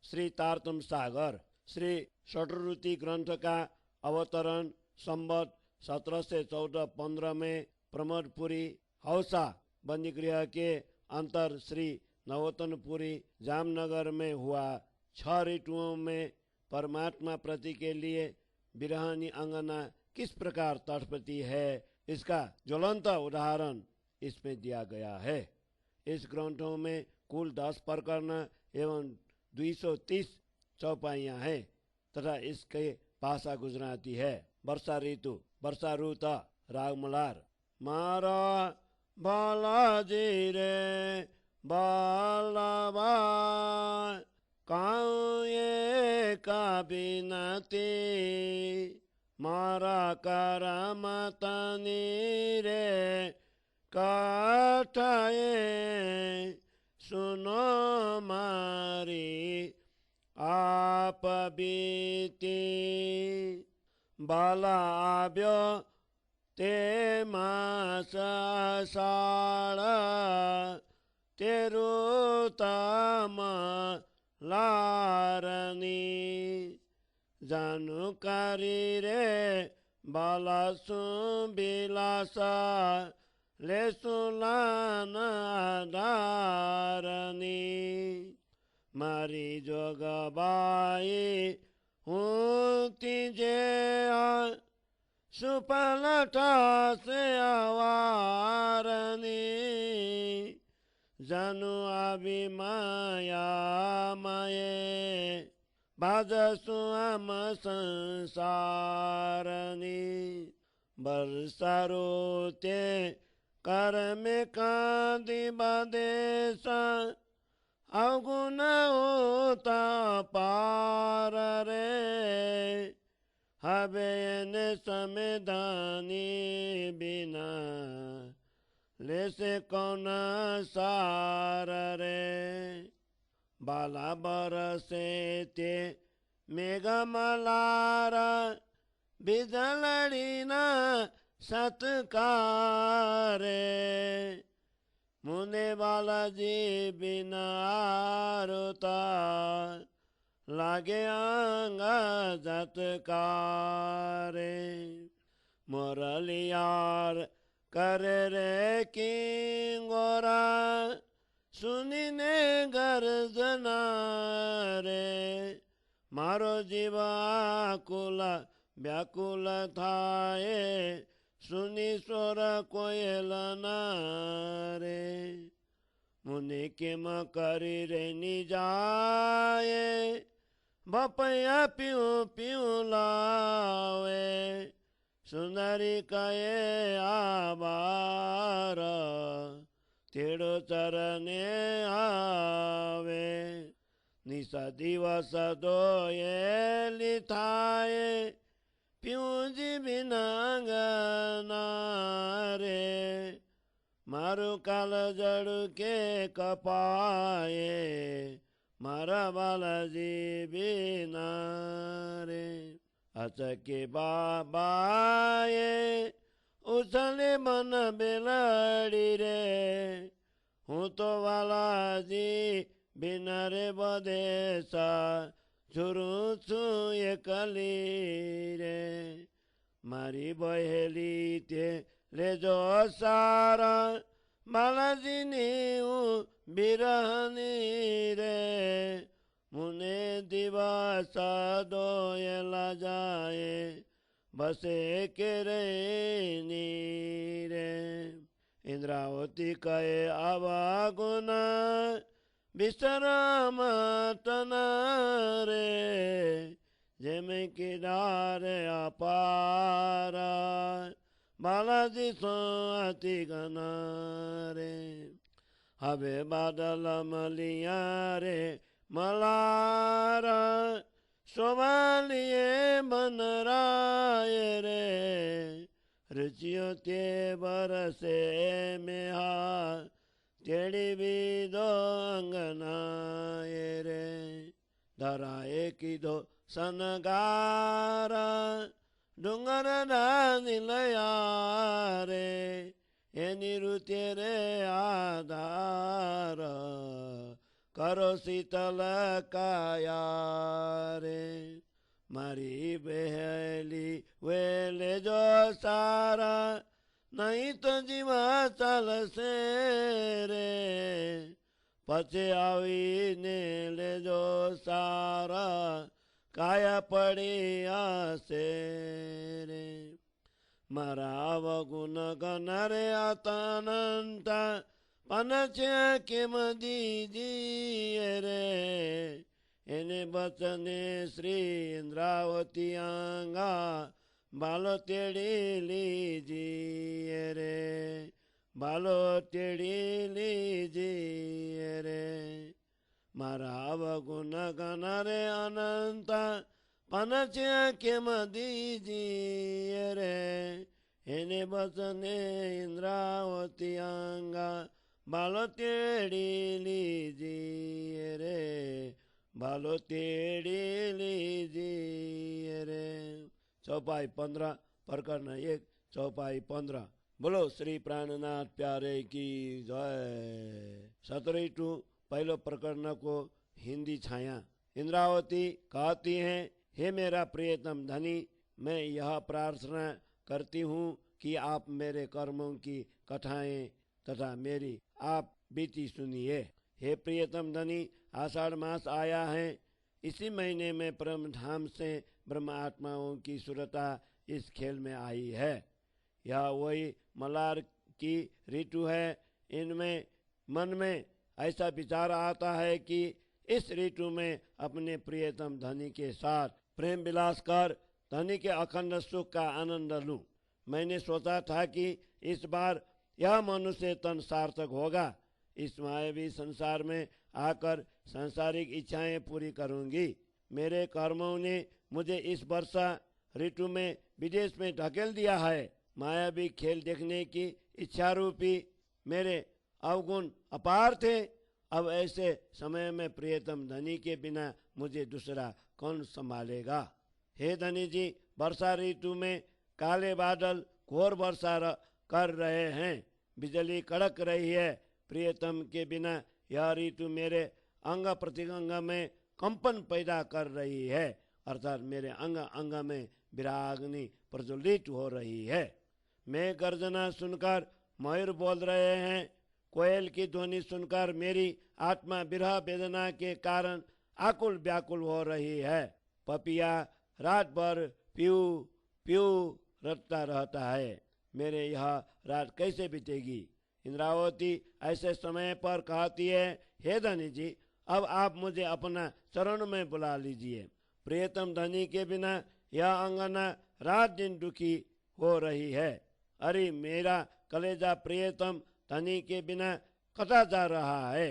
श्री तारतम सागर। श्री षट्रुति ग्रंथ का अवतरण संवत 1714-15 में प्रमोदपुरी हौसा बंदीगृह के अंतर श्री नवोतनपुरी जामनगर में हुआ। 6 ऋतुओं में परमात्मा प्रति के लिए बिरहानी अंगना किस प्रकार तड़पती है, इसका ज्वलंत उदाहरण इसमें दिया गया है। इस ग्रंथों में कुल 10 प्रकरण एवं 230 चौपाइयां हैं तथा इसके भाषा गुजराती है। वर्षा ऋतु। वर्षा ऋतु राग मलार। मारा बालाजी रे बालाबा काये का बिनती मारा करमतनी रे काठाए सुनो मारी आप बीती बाला आब्यो ते मास साड़ा तेरु तम लारनी जानुकारी रे बाला सुबिलासा ले सुलाना दारनी मारी जोगबाई हूँ तीजे सुपलटा से आवारनी जानु आबि माया माये बाजसु आम संसारनी बरसारोते कर में कांदी बादेशा अवगुण होता पार रे हबेन समेदानी बिना ले से कौन सार रे बाला बरसे ते मेघ मलारा बिजलड़ी न सत्कारे मुने बालाजी बिना आरुता लागे अंगा जतकारे मुरलियार कर रे किंगोरा सुनिने गर्जना रे मारो जीवा कुल व्याकुल थाए सुनी स्वर कोयलना रे मुनि किम करी रे निजाए बपया पियो पियो लावे सुंदरी कये आबार तेड़ो चरने आवे निशा दिवस दोये लिथाए प्यूजी बिनांगना रे मारू काल जड़ू के कपाए मारा बालाजी बिना रे अचके बाबाए उछले मन बेलड़ी रे हूँ तो बालाजी बिना रे बदेसा झुरू छु एकली रे मारी बहेली ते ले जो सारा बालाजी नी बिरहनी रे मुने दिवस दोयला जाए बसे के रे नीरे इंद्रावती कहे आवागुना विश्राम तना रे जेमे किनार अपारा बालाजी सो अति गना रे हवे बादल मलिया रे मलारा शोभालिए मन राय रे रुचियों ते बरसे में हा तेड़ी भी दो अंगनाए रे धराए की दो सनगारा डूंगर निलया रे ये निरु तेरे आधार करो शीतल काया रे। मारी बहेली वे ले जो सारा, नहीं तो जीवा चालसे रे। पछे आवीने लेजो सारा, काया पड़ी आसे रे। मारा अवगुण गणरे अतनंता, पनचे किम दीजिए रे। एने बचने श्री इंद्रावती आंगा, बालो तेड़ी लीजिए रे। बालो तेड़ी लीजिए रे। मारा अवगुण गणरे अनंत, पनचे किम दीजिए रे। एने बचने इंद्रावती आंगा, बालो तेड़ी लीजिए रे। बालो तेड़ी लीजिए रे। चौपाई 15 प्रकरण 1 चौपाई 15। बोलो श्री प्राणनाथ प्यारे की जय। 17 पहलो प्रकरण को हिंदी छाया। इंद्रावती कहती हैं, हे मेरा प्रियतम धनी, मैं यह प्रार्थना करती हूँ कि आप मेरे कर्मों की कथाएं तथा मेरी आप बीती सुनिए। हे प्रियतम धनी, आषाढ़ मास आया है। इसी महीने में परम धाम से ब्रह्म आत्माओं की सुरता इस खेल में आई है। यह वही मलार की ऋतु है। इनमें मन में ऐसा विचार आता है कि इस ऋतु में अपने प्रियतम धनी के साथ प्रेम विलास कर धनी के अखंड सुख का आनंद लूं। मैंने सोचा था कि इस बार यह मनुष्य तन सार्थक होगा। इस मायावी संसार में आकर सांसारिक इच्छाएं पूरी करूंगी। मेरे कर्मों ने मुझे इस वर्षा ऋतु में विदेश में ढकेल दिया है। मायावी खेल देखने की इच्छा रूपी मेरे अवगुण अपार थे। अब ऐसे समय में प्रियतम धनी के बिना मुझे दूसरा कौन संभालेगा। हे धनी जी, वर्षा ऋतु में काले बादल घोर वर्षा कर रहे हैं, बिजली कड़क रही है। प्रियतम के बिना यह ऋतु मेरे अंग प्रत्यंग में कंपन पैदा कर रही है, अर्थात मेरे अंग अंग में विराग्नि प्रज्वलित हो रही है। मैं गर्जना सुनकर मयूर बोल रहे हैं, कोयल की ध्वनि सुनकर मेरी आत्मा विरह वेदना के कारण आकुल व्याकुल हो रही है। पपिया रात भर प्यू प्यू रटता रहता है। मेरे यह रात कैसे बीतेगी। इंद्रावती ऐसे समय पर कहती है, हे धनी जी, अब आप मुझे अपना चरण में बुला लीजिए। प्रियतम धनी के बिना यह अंगना रात दिन दुखी हो रही है। अरे मेरा कलेजा प्रियतम धनी के बिना कटा जा रहा है।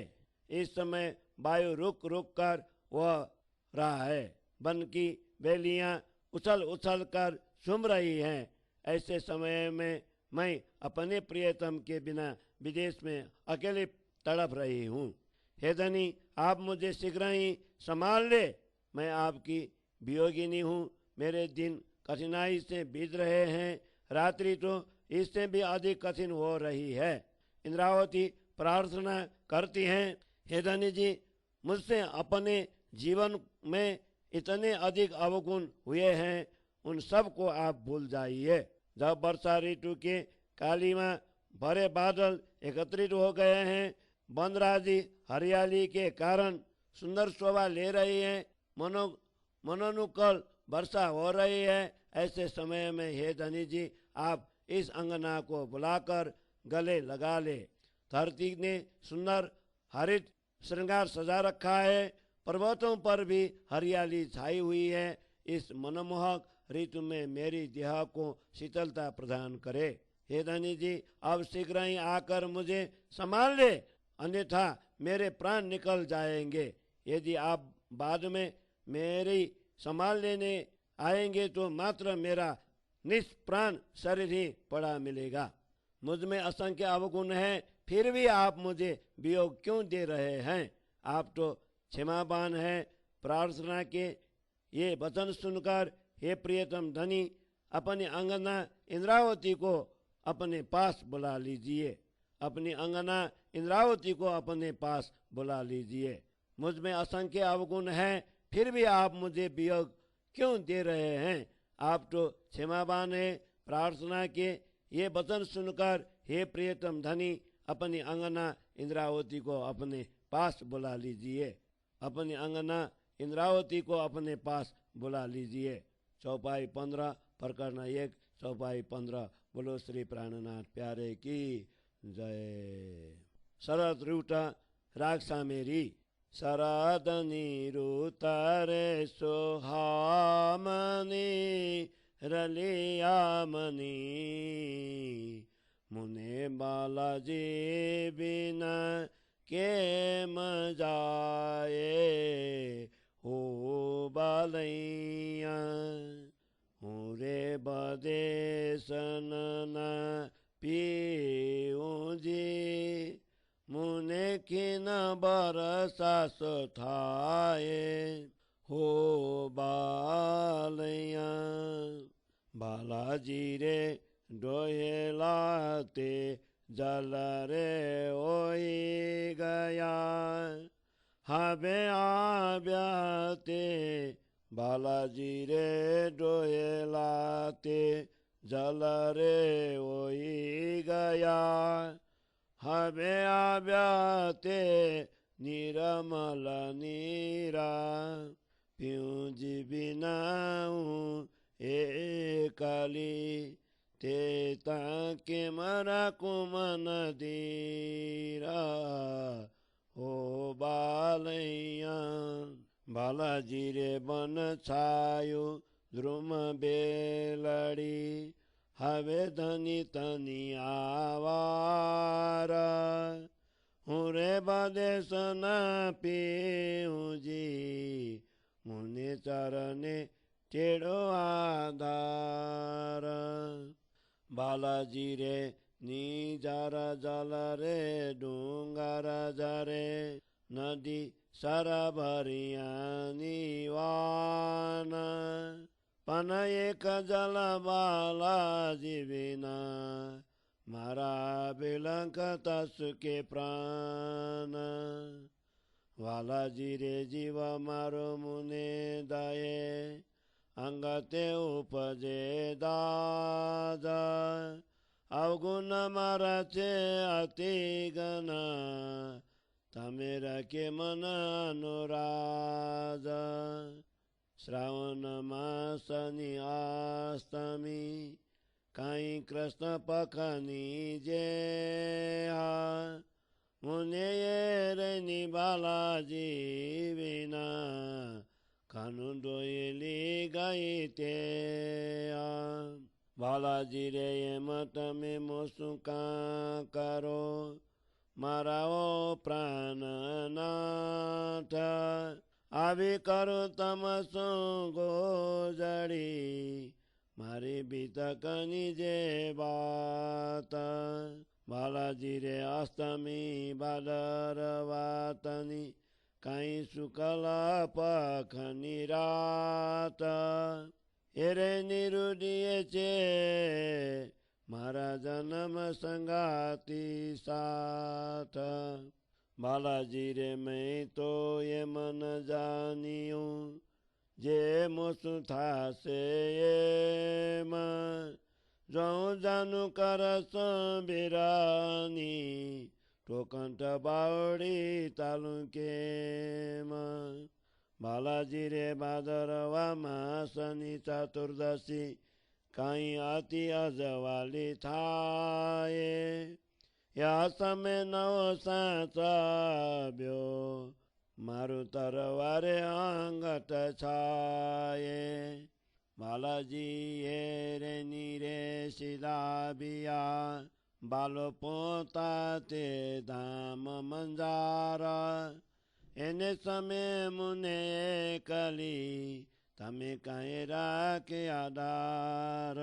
इस समय वायु रुक रुक कर वह रहा है। वन की बेलियां उछल उछल कर झूम रही हैं। ऐसे समय में मैं अपने प्रियतम के बिना विदेश में अकेले तड़प रही हूँ। हे धनी, आप मुझे शीघ्र ही संभाल ले। मैं आपकी वियोगिनी हूँ। मेरे दिन कठिनाई से बीत रहे हैं, रात्रि तो इससे भी अधिक कठिन हो रही है। इंद्रावती प्रार्थना करती हैं, हे धनी जी, मुझसे अपने जीवन में इतने अधिक अवगुण हुए हैं, उन सब को आप भूल जाइए। जब वर्षा ऋतु के कालीमा भरे बादल एकत्रित हो गए हैं, वनराजी हरियाली के कारण सुंदर शोभा ले रही है, मनोनुकूल वर्षा हो रही है, ऐसे समय में हे धनी जी, आप इस अंगना को बुलाकर गले लगा ले। धरती ने सुंदर हरित श्रृंगार सजा रखा है, पर्वतों पर भी हरियाली छाई हुई है। इस मनमोहक ऋतु में मेरी देह को शीतलता प्रदान करे। हे धनी जी, अब शीघ्र ही आकर मुझे संभाल ले, अन्यथा मेरे प्राण निकल जाएंगे। यदि आप बाद में मेरी संभाल लेने आएंगे तो मात्र मेरा निष्प्राण शरीर ही पड़ा मिलेगा। मुझ में असंख्य अवगुण है, फिर भी आप मुझे वियोग क्यों दे रहे हैं। आप तो क्षमावान है। प्रार्थना के ये वचन सुनकर हे प्रियतम धनी, अपनी अंगना इंद्रावती को अपने पास बुला लीजिए। अपनी अंगना इंद्रावती को अपने पास बुला लीजिए। मुझ में असंख्य अवगुण है, फिर भी आप मुझे वियोग क्यों दे रहे हैं? आप तो क्षमावान है। प्रार्थना के ये वचन सुनकर हे प्रियतम धनी अपनी अंगना इंद्रावती को अपने पास बुला लीजिए। अपनी अंगना इंद्रावती को अपने पास बुला लीजिए। चौपाई 15 प्रकरण 1 चौपाई 15। बोलो श्री प्राणनाथ प्यारे की जय। शरद रूटा राग सामेरी। शरद निरुता रे सोहामनी रलियामनी मुने बालाजी बिना के मजाए हो बालैया हो रे बदेशन पिऊजी मुने किन बरसा थाए हो बालैया बालाजी रे डोहेलाते जल रे ओई गया हबे आब्याते बालाजी रे डोहेलाते जल रे ओई गया हबे आब्याते निरमल नीरा पियूजी बिनाऊ एकली ते ताके मरा कुमन दीरा हो बालैया बालाजी रे बन छायो द्रुम बेलड़ी हवे धनी तनी आवारा हुरे बदेशन पियूजी मुने चरणे टेढ़ो आधार बालाजी रे निजार जल रे डूंगर जरे नदी सारा भरिया निवान पन एक जल बालाजी बिना मारा बिलंक तसुके प्राण बालाजी रे जीव मारो मुने दये अंगते उपजे दादा अवगुण मारचे अति गण तमे रखे मन अनुराज श्रावण मासनि अष्टमी काई कृष्ण पखनी जे मुने रे बालाजी बिना कानू डोयली गाइते बालाजी रे मत में मोसुका करो माराओ प्राणनाथ आवी करो तमसो गोजड़ी मारी बीतकनी जे बात बालाजी रे अष्टमी भादरवातनी काई शुक्ल पखनी रात एरे निरुदिये चे मारा जन्म संगाती साथ बालाजी रे मैं तो ये मन जानियो जे मोसु था से ये मन जो जानू करस बिरानी तो कंठ बावड़ी तालु के मन बालाजी रे भादरवा मासनी चतुर्दशी काई अति अजवाली थाए या समय नव साचाब्यो मारु तरवारे अंगत छाए बालाजी ये रे नीरे सिलाबिया बालो पोता ते धाम मंजारा एने समय मुने कली तमे काहे राखे आधार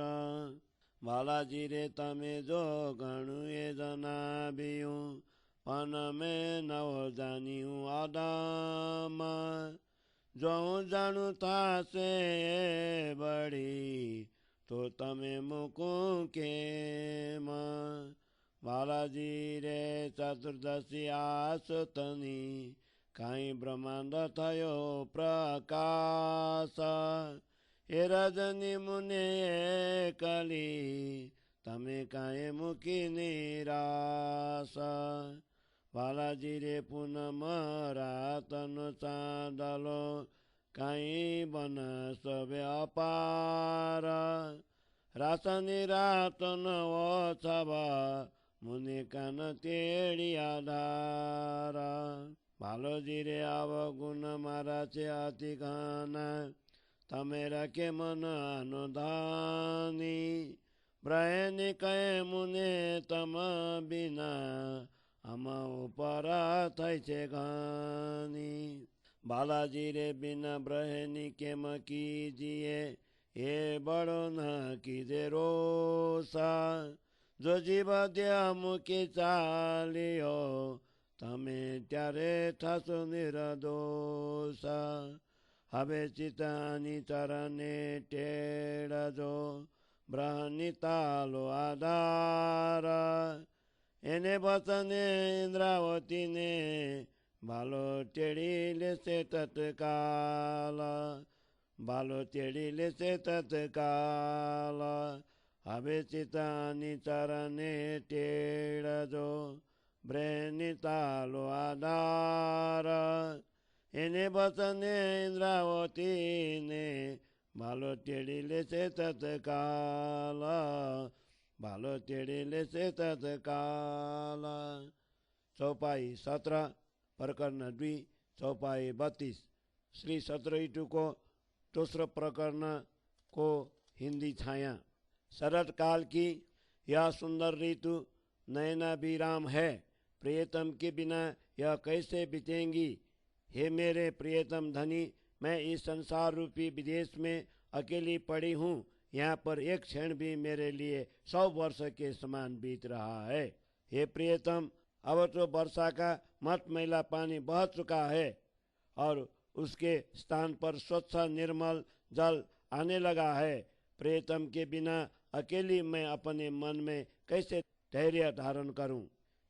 बालाजी रे तमे जो गणु ये जनाबियु पन में नव जानियु आदाम जो जानू था से बड़ी तो तमे मुकु के बालाजी रे चतुर्दशी आसतनी काई ब्रह्मांड थयो प्रकाश हे रजनी मुने कली तमे काए मुकी निराश बालाजी रे पूनम रातन चाँदलो काई बन सबे अपार रासनी रातन वछब मुनि कान तेड़ी आधार भालोजी रे अवगुण माराचे अति घना तमे रखे मन अनुधानी ब्रयनी कहे मुने तम बिना हम ऊपर थै छे घनी बालाजी रे बिना ब्रहनी के म कीजिए हे बड़ो न कीजे रोसा जो जीव दिया मुके चालियो तमे त्यारे थासो निर्दोषा हवे चितानी चरने टेड़ा जो ब्रहनी तालो आधार एने बचने इंद्रावती ने बालो टेढ़ी से तत्काल बालो टेढ़ी से तत्काल हवे चितानी चरने टेढ़ जो ब्रहनी तालो आधार एने बचने इंद्रावती ने बालो टेढ़ी से तत्काल बालो टेढ़ी से तत्काल चौपाई 17 प्रकरण 2 चौपाई 32 श्री 17 को दूसरा प्रकरण को हिंदी छाया शरद काल की यह सुंदर ऋतु नैना विराम है प्रियतम के बिना यह कैसे बीतेंगी हे मेरे प्रियतम धनी मैं इस संसार रूपी विदेश में अकेली पड़ी हूँ यहाँ पर एक क्षण भी मेरे लिए 100 वर्ष के समान बीत रहा है हे प्रियतम अब तो वर्षा का मत मैला पानी बह चुका है और उसके स्थान पर स्वच्छ निर्मल जल आने लगा है प्रियतम के बिना अकेली मैं अपने मन में कैसे धैर्य धारण करूं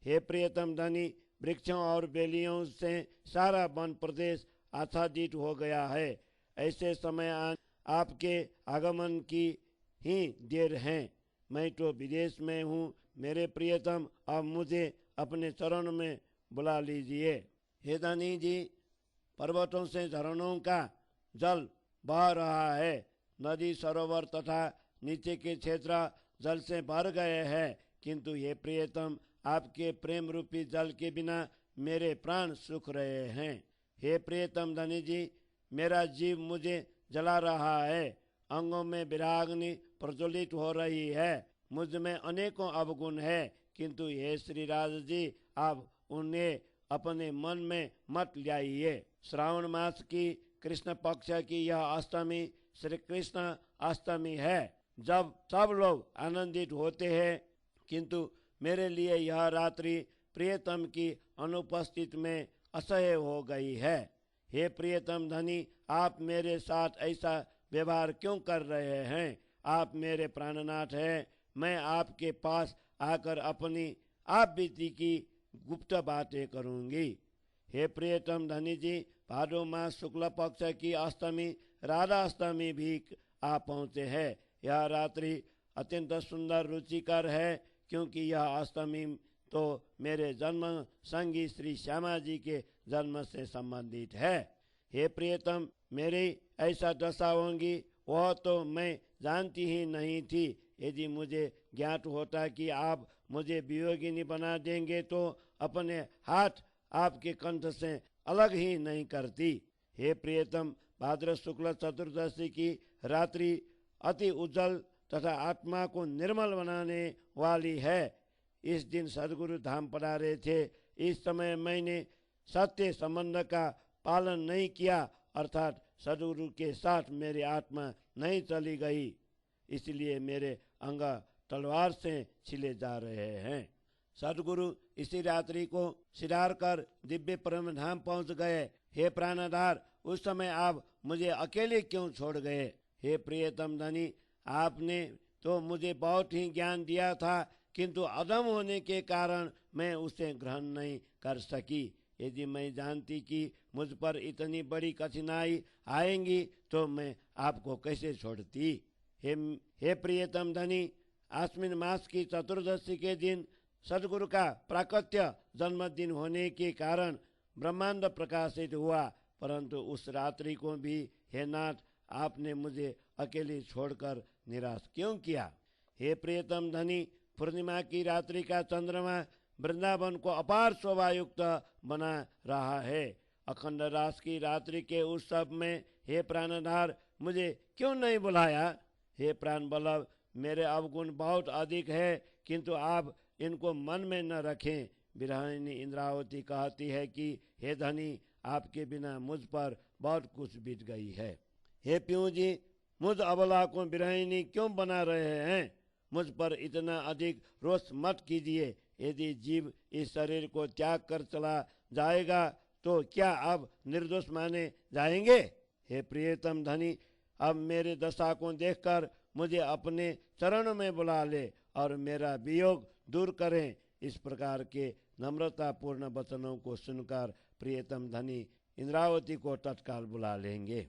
हे प्रियतम धनी वृक्षों और बेलियों से सारा वन प्रदेश आच्छादित हो गया है ऐसे समय आपके आगमन की ही देर है मैं तो विदेश में हूँ मेरे प्रियतम अब मुझे अपने चरण में बुला लीजिए हे धनी जी पर्वतों से झरनों का जल बह रहा है नदी सरोवर तथा नीचे के क्षेत्र जल से भर गए हैं किंतु ये प्रियतम आपके प्रेम रूपी जल के बिना मेरे प्राण सूख रहे हैं हे प्रियतम धनी जी मेरा जीव मुझे जला रहा है अंगों में विराग्नि प्रज्वलित हो रही है मुझ में अनेकों अवगुण है किंतु हे श्री राज जी आप उन्हें अपने मन में मत लाइए श्रावण मास की कृष्ण पक्ष की यह अष्टमी श्री कृष्ण अष्टमी है जब सब लोग आनंदित होते हैं किंतु मेरे लिए यह रात्रि प्रियतम की अनुपस्थिति में असह्य हो गई है हे प्रियतम धनी आप मेरे साथ ऐसा व्यवहार क्यों कर रहे हैं आप मेरे प्राणनाथ हैं मैं आपके पास आकर अपनी आप बीती की गुप्त बातें करूंगी हे प्रियतम धनी जी भादो मास शुक्ल पक्ष की अष्टमी राधा अष्टमी भी आ पहुँचे है यह रात्रि अत्यंत सुंदर रुचिकर है क्योंकि यह अष्टमी तो मेरे जन्म संगी श्री श्यामा जी के जन्म से संबंधित है हे प्रियतम मेरी ऐसा दशा होगी वह तो मैं जानती ही नहीं थी यदि मुझे ज्ञात होता कि आप मुझे वियोगिनी बना देंगे तो अपने हाथ आपके कंठ से अलग ही नहीं करती हे प्रियतम भाद्र शुक्ल चतुर्दशी की रात्रि अति उज्जवल तथा आत्मा को निर्मल बनाने वाली है इस दिन सदगुरु धाम पधारे थे इस समय मैंने सत्य संबंध का पालन नहीं किया अर्थात सदगुरु के साथ मेरी आत्मा नहीं चली गई इसलिए मेरे अंग तलवार से छिले जा रहे हैं सदगुरु इसी रात्रि को सिधार कर दिव्य परम धाम पहुंच गए हे प्राणधार उस समय आप मुझे अकेले क्यों छोड़ गए हे प्रियतम धनी आपने तो मुझे बहुत ही ज्ञान दिया था किंतु अधम होने के कारण मैं उसे ग्रहण नहीं कर सकी यदि मैं जानती कि मुझ पर इतनी बड़ी कठिनाई आएंगी तो मैं आपको कैसे छोड़ती। हे प्रियतम धनी, आश्विन मास की चतुर्दशी के दिन सदगुरु का प्राकट्य जन्मदिन होने के कारण ब्रह्मांड प्रकाशित हुआ, परंतु उस रात्रि को भी हे नाथ आपने मुझे अकेले छोड़कर निराश क्यों किया। हे प्रियतम धनी, पूर्णिमा की रात्रि का चंद्रमा वृंदावन को अपार शोभायुक्त बना रहा है। अखंड रास की रात्रि के उत्सव में हे प्राणधार मुझे क्यों नहीं बुलाया। हे प्राण वल्लभ, मेरे अवगुण बहुत अधिक है, किंतु आप इनको मन में न रखें। विरहिणी इंद्रावती कहती है कि हे धनी, आपके बिना मुझ पर बहुत कुछ बीत गई है। हे प्यूँ जी, मुझ अबला को विरहिणी क्यों बना रहे हैं। मुझ पर इतना अधिक रोष मत कीजिए। यदि जीव इस शरीर को त्याग कर चला जाएगा तो क्या अब निर्दोष माने जाएंगे। हे प्रियतम धनी, अब मेरे दशा को देखकर मुझे अपने चरणों में बुला ले और मेरा वियोग दूर करें। इस प्रकार के नम्रतापूर्ण वचनों को सुनकर प्रियतम धनी इंद्रावती को तत्काल बुला लेंगे।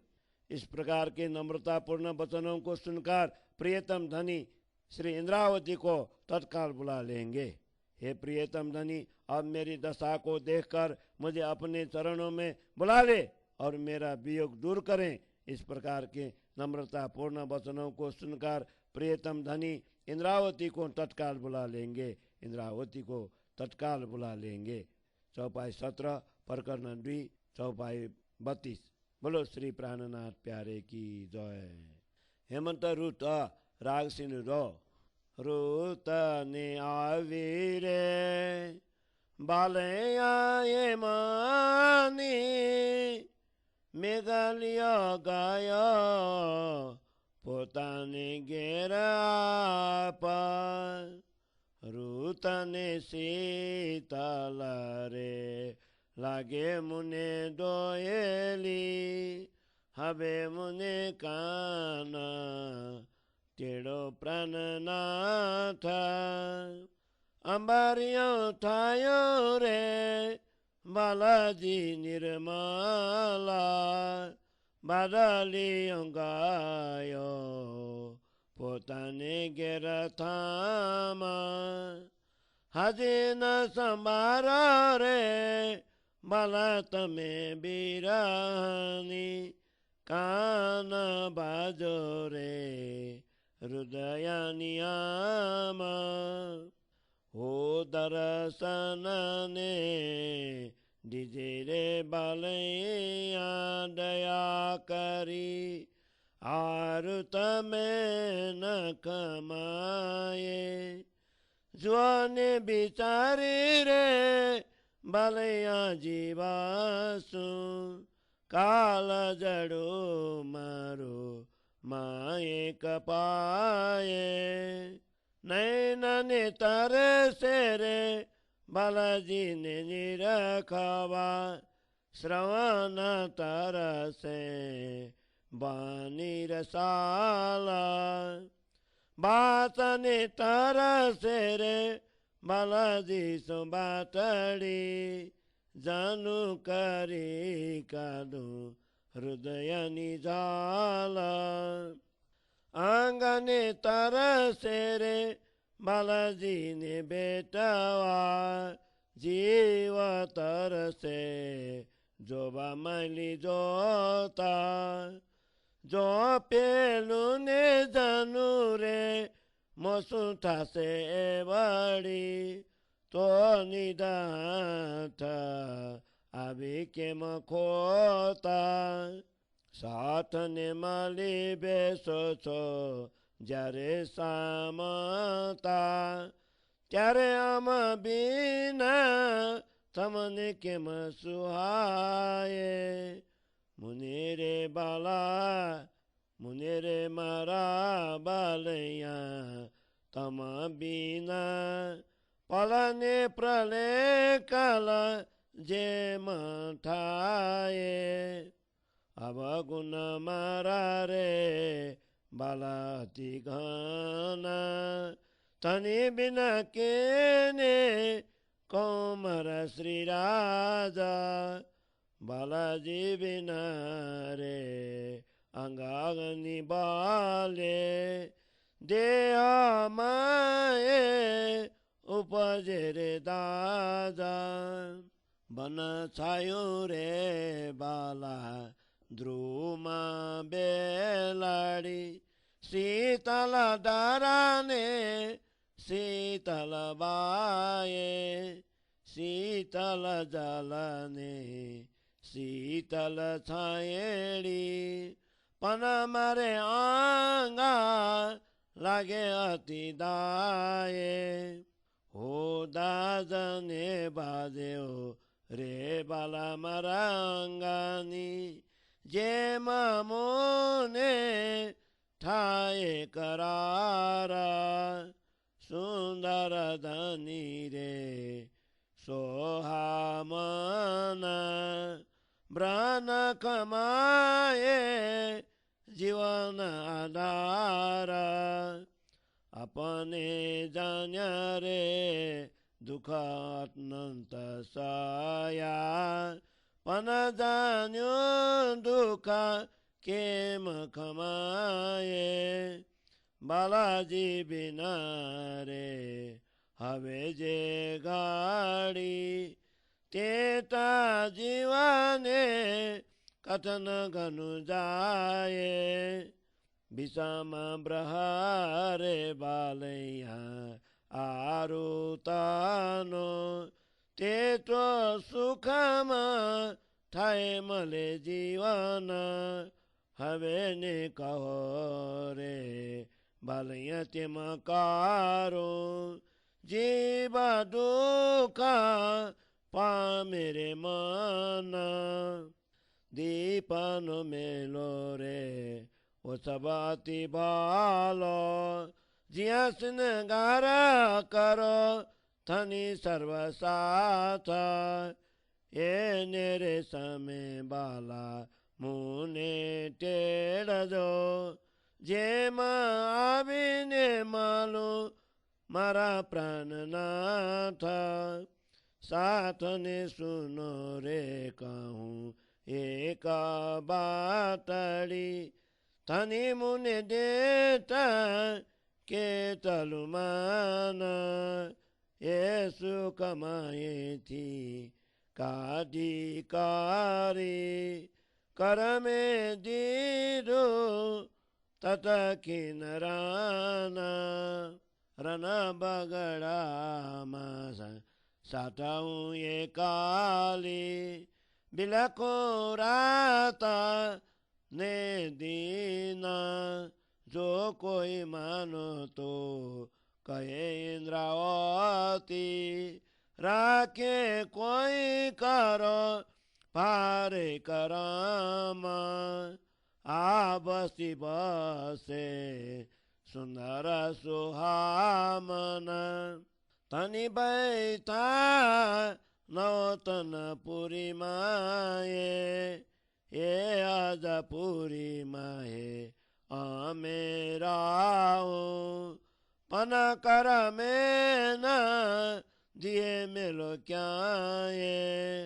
इस प्रकार के नम्रतापूर्ण वचनों को सुनकर प्रियतम धनी श्री इंद्रावती को तत्काल बुला लेंगे। हे प्रियतम धनी, अब मेरी दशा को देखकर मुझे अपने चरणों में बुला ले और मेरा वियोग दूर करें। इस प्रकार के नम्रतापूर्ण वचनों को सुनकर प्रियतम धनी इंद्रावती को तत्काल बुला लेंगे। इंद्रावती को तत्काल बुला लेंगे। चौपाई 17 प्रकरण 2 चौपाई 32। बोलो श्री प्राणनाथ प्यारे की जय। हेमंत रुत राग सिन रो रुत ने आवीरे बाले आए मानी मेघालय गाया पोताने घेरा पर रुतने शीतल रे लागे मुने दोयली हबे मुने काना तेड़ो प्राणनाथ अंबारियों थायो रे बालाजी निर्मला बादलियों गायो पोताने घेरा थामा हजे न संभारो रे बाला तमें बिरानी कान बाजो रे हृदयानियामा हो दर्शन ने दीजे रे बालैया दया करी आरुत में न कमाए जुआने बिचारी रे बालैया जीवासु काल जड़ो मारो माए कपाए नैन ने तरसे रे बालाजी ने निरखवा श्रवण तरसे बानी रसाला बातने तरसे रे बालाजी सो बातड़ी जानू करी कादू हृदय निजाला आंगने तरसे रे बालाजी ने बेटवा जीव तरसे जोबा मैली जोता जो पेलू ने जानू रे मोसुठा से बड़ी तो निदाथ अभी के मखोता साथ ने माली बेसो छो जरे सामता त्यारे आम बिना तमने के मसुहाए मुनेरे बाला मुनेरे मारा बालैया तम बिना पलने प्रलय काल जे मठाए अब गुण मारा रे बालाती घना तनी बिना के ने कोमर श्री राजा बालाजी बिना रे अंगागनी बाले देह माए उपजे रे दादा बन छायो रे बाला द्रुमा बेलाडी शीतल डराने शीतल बाए शीतल जलने शीतल छाएडी पन मरे आंगा लागे अति दाए हो दाजने बाजेओ रे बाला मरांगानी जे मामोने ठाए करारा सुंदर धनी रे सोहामना ब्रान कमाए जीवन आधार अपने जान्य रे दुख अनंत साया पन जान्यो दुख केम खमाए बालाजी बिना रे हवे जे गाड़ी तेता जीवने कथन गनु जाए विषम ब्रहारे बालैया आरुतानो ते तो सुखमा ठाए मले जीवन हवे ने कहो रे बालैया तेम कारो जीवा दुख पामेरे मन दीपन मेलो रे ओ सबाती बालो जिया सिनगार करो थनी सर्वसाथ ये नेरे समय बाला मुने टेढ़ जो जे आविने मालू मारा प्राणनाथ साथ ने सुनो रे कहूँ एक बातड़ी थनी मुने देता के तलुमाना येसु कमाए थी काधिकारी कर में दीदो तत किनराना रन बगड़ा मासा साताऊं ये काली बिलको राता ने दीना जो कोई मानो तो कहे इंद्रावती राखे कोई करो पारे करामा आ बसी बसे सुंदर सुहामन तनि बैठा नौतन पुरी माए ये आज पुरी माए आमेराओ पन कर में न दिए मिलो क्या ये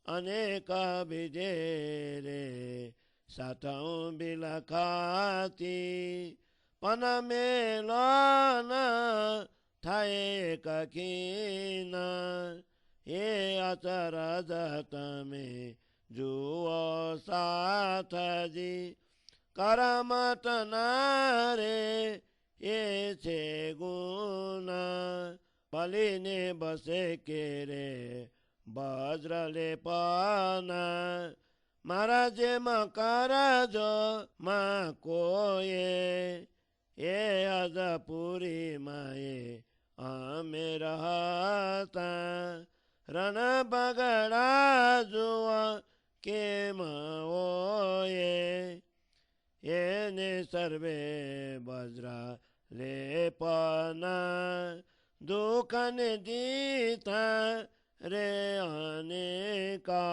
अनेक विजेरे सातों बिलखाती पन मेलो न ठाए ककीना ये अचरजत में जुओ साथ जी करमत नारे ये छे गुना बलिने बसे के रे वज्र ले पाना मारा जे मकर जो माँ कोये ये अजपुरी माए आमे रहता रन बगड़ा जुआ के माओये ये ने सर्वे वज्रा ले पाना दुखन दीता रे आने का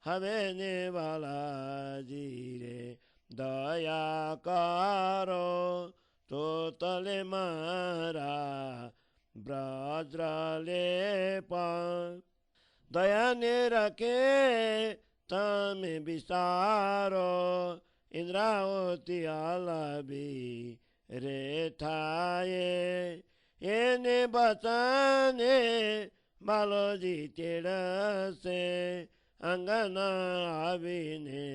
हवे ने वाला जी रे दया करो तो तले मारा ब्रजलेप दया ने रखे तमे विसारो इंद्रावती आलाबी रे थाये एने बचाने बालोजी तेरा से अंगना आविने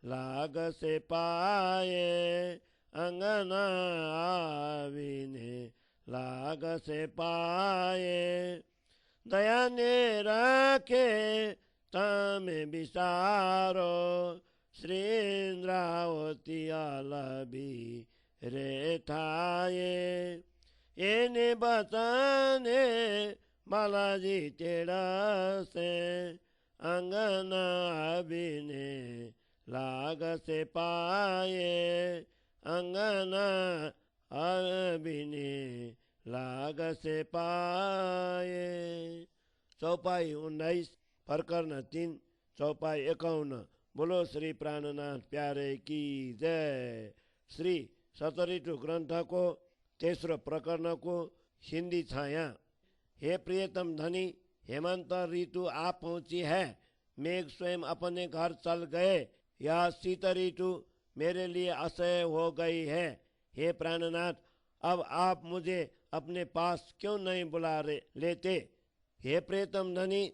लाग से पाए अंगना आविने लाग से पाए दया ने रखे तमे विसारो श्री इंद्रावती आलाबी रे थाये एने बचाने बालाजी तेरा से अंगना अभिने लाग से पाए अंगना अभिने लाग से पाए। चौपाई 19 प्रकरण 3 चौपाई 51। बोलो श्री प्राणनाथ प्यारे की जय। श्री सतरिटु ग्रंथ को तेसरो प्रकरण को हिंदी छाया। हे प्रियतम धनी हेमंत ऋतु आ पहुंची है, मेघ स्वयं अपने घर चल गए, यह शीत ऋतु मेरे लिए असह्य हो गई है। हे प्राणनाथ अब आप मुझे अपने पास क्यों नहीं बुला लेते। हे प्रियतम धनी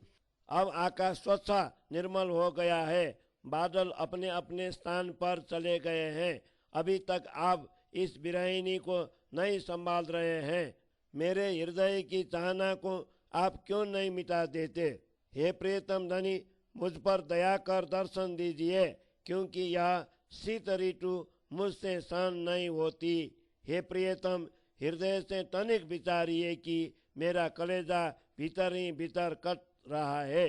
अब आकाश स्वच्छ निर्मल हो गया है, बादल अपने अपने स्थान पर चले गए हैं, अभी तक आप इस विरहिणी को नहीं संभाल रहे हैं। मेरे हृदय की चाहना को आप क्यों नहीं मिटा देते। हे प्रियतम धनी मुझ पर दया कर दर्शन दीजिए, क्योंकि यह शीत ऋतु मुझसे सहन नहीं होती। हे प्रियतम हृदय से तनिक विचारिए कि मेरा कलेजा भीतर ही भीतर कट रहा है।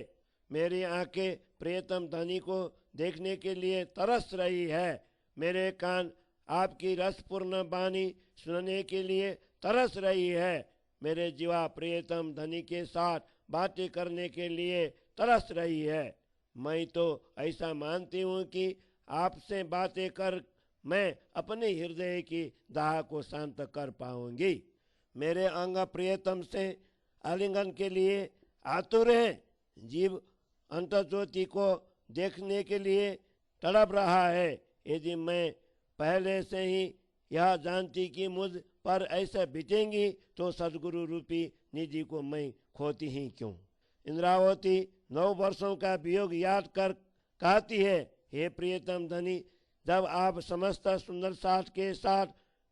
मेरी आंखें प्रियतम धनी को देखने के लिए तरस रही है, मेरे कान आपकी रसपूर्ण वाणी सुनने के लिए तरस रही है, मेरे जीवा प्रियतम धनी के साथ बातें करने के लिए तरस रही है। मैं तो ऐसा मानती हूँ कि आपसे बातें कर मैं अपने हृदय की दाह को शांत कर पाऊंगी। मेरे अंग प्रियतम से आलिंगन के लिए आतुर है, जीव अंतर्ज्योति को देखने के लिए तड़प रहा है। यदि मैं पहले से ही यह जानती कि मुझ पर ऐसा बीतेंगी तो सदगुरु रूपी निधि को मैं खोती ही क्यों। इंद्रावती 9 वर्षों का वियोग याद कर कहती है, हे प्रियतम धनी जब आप समस्त सुंदर साथ के साथ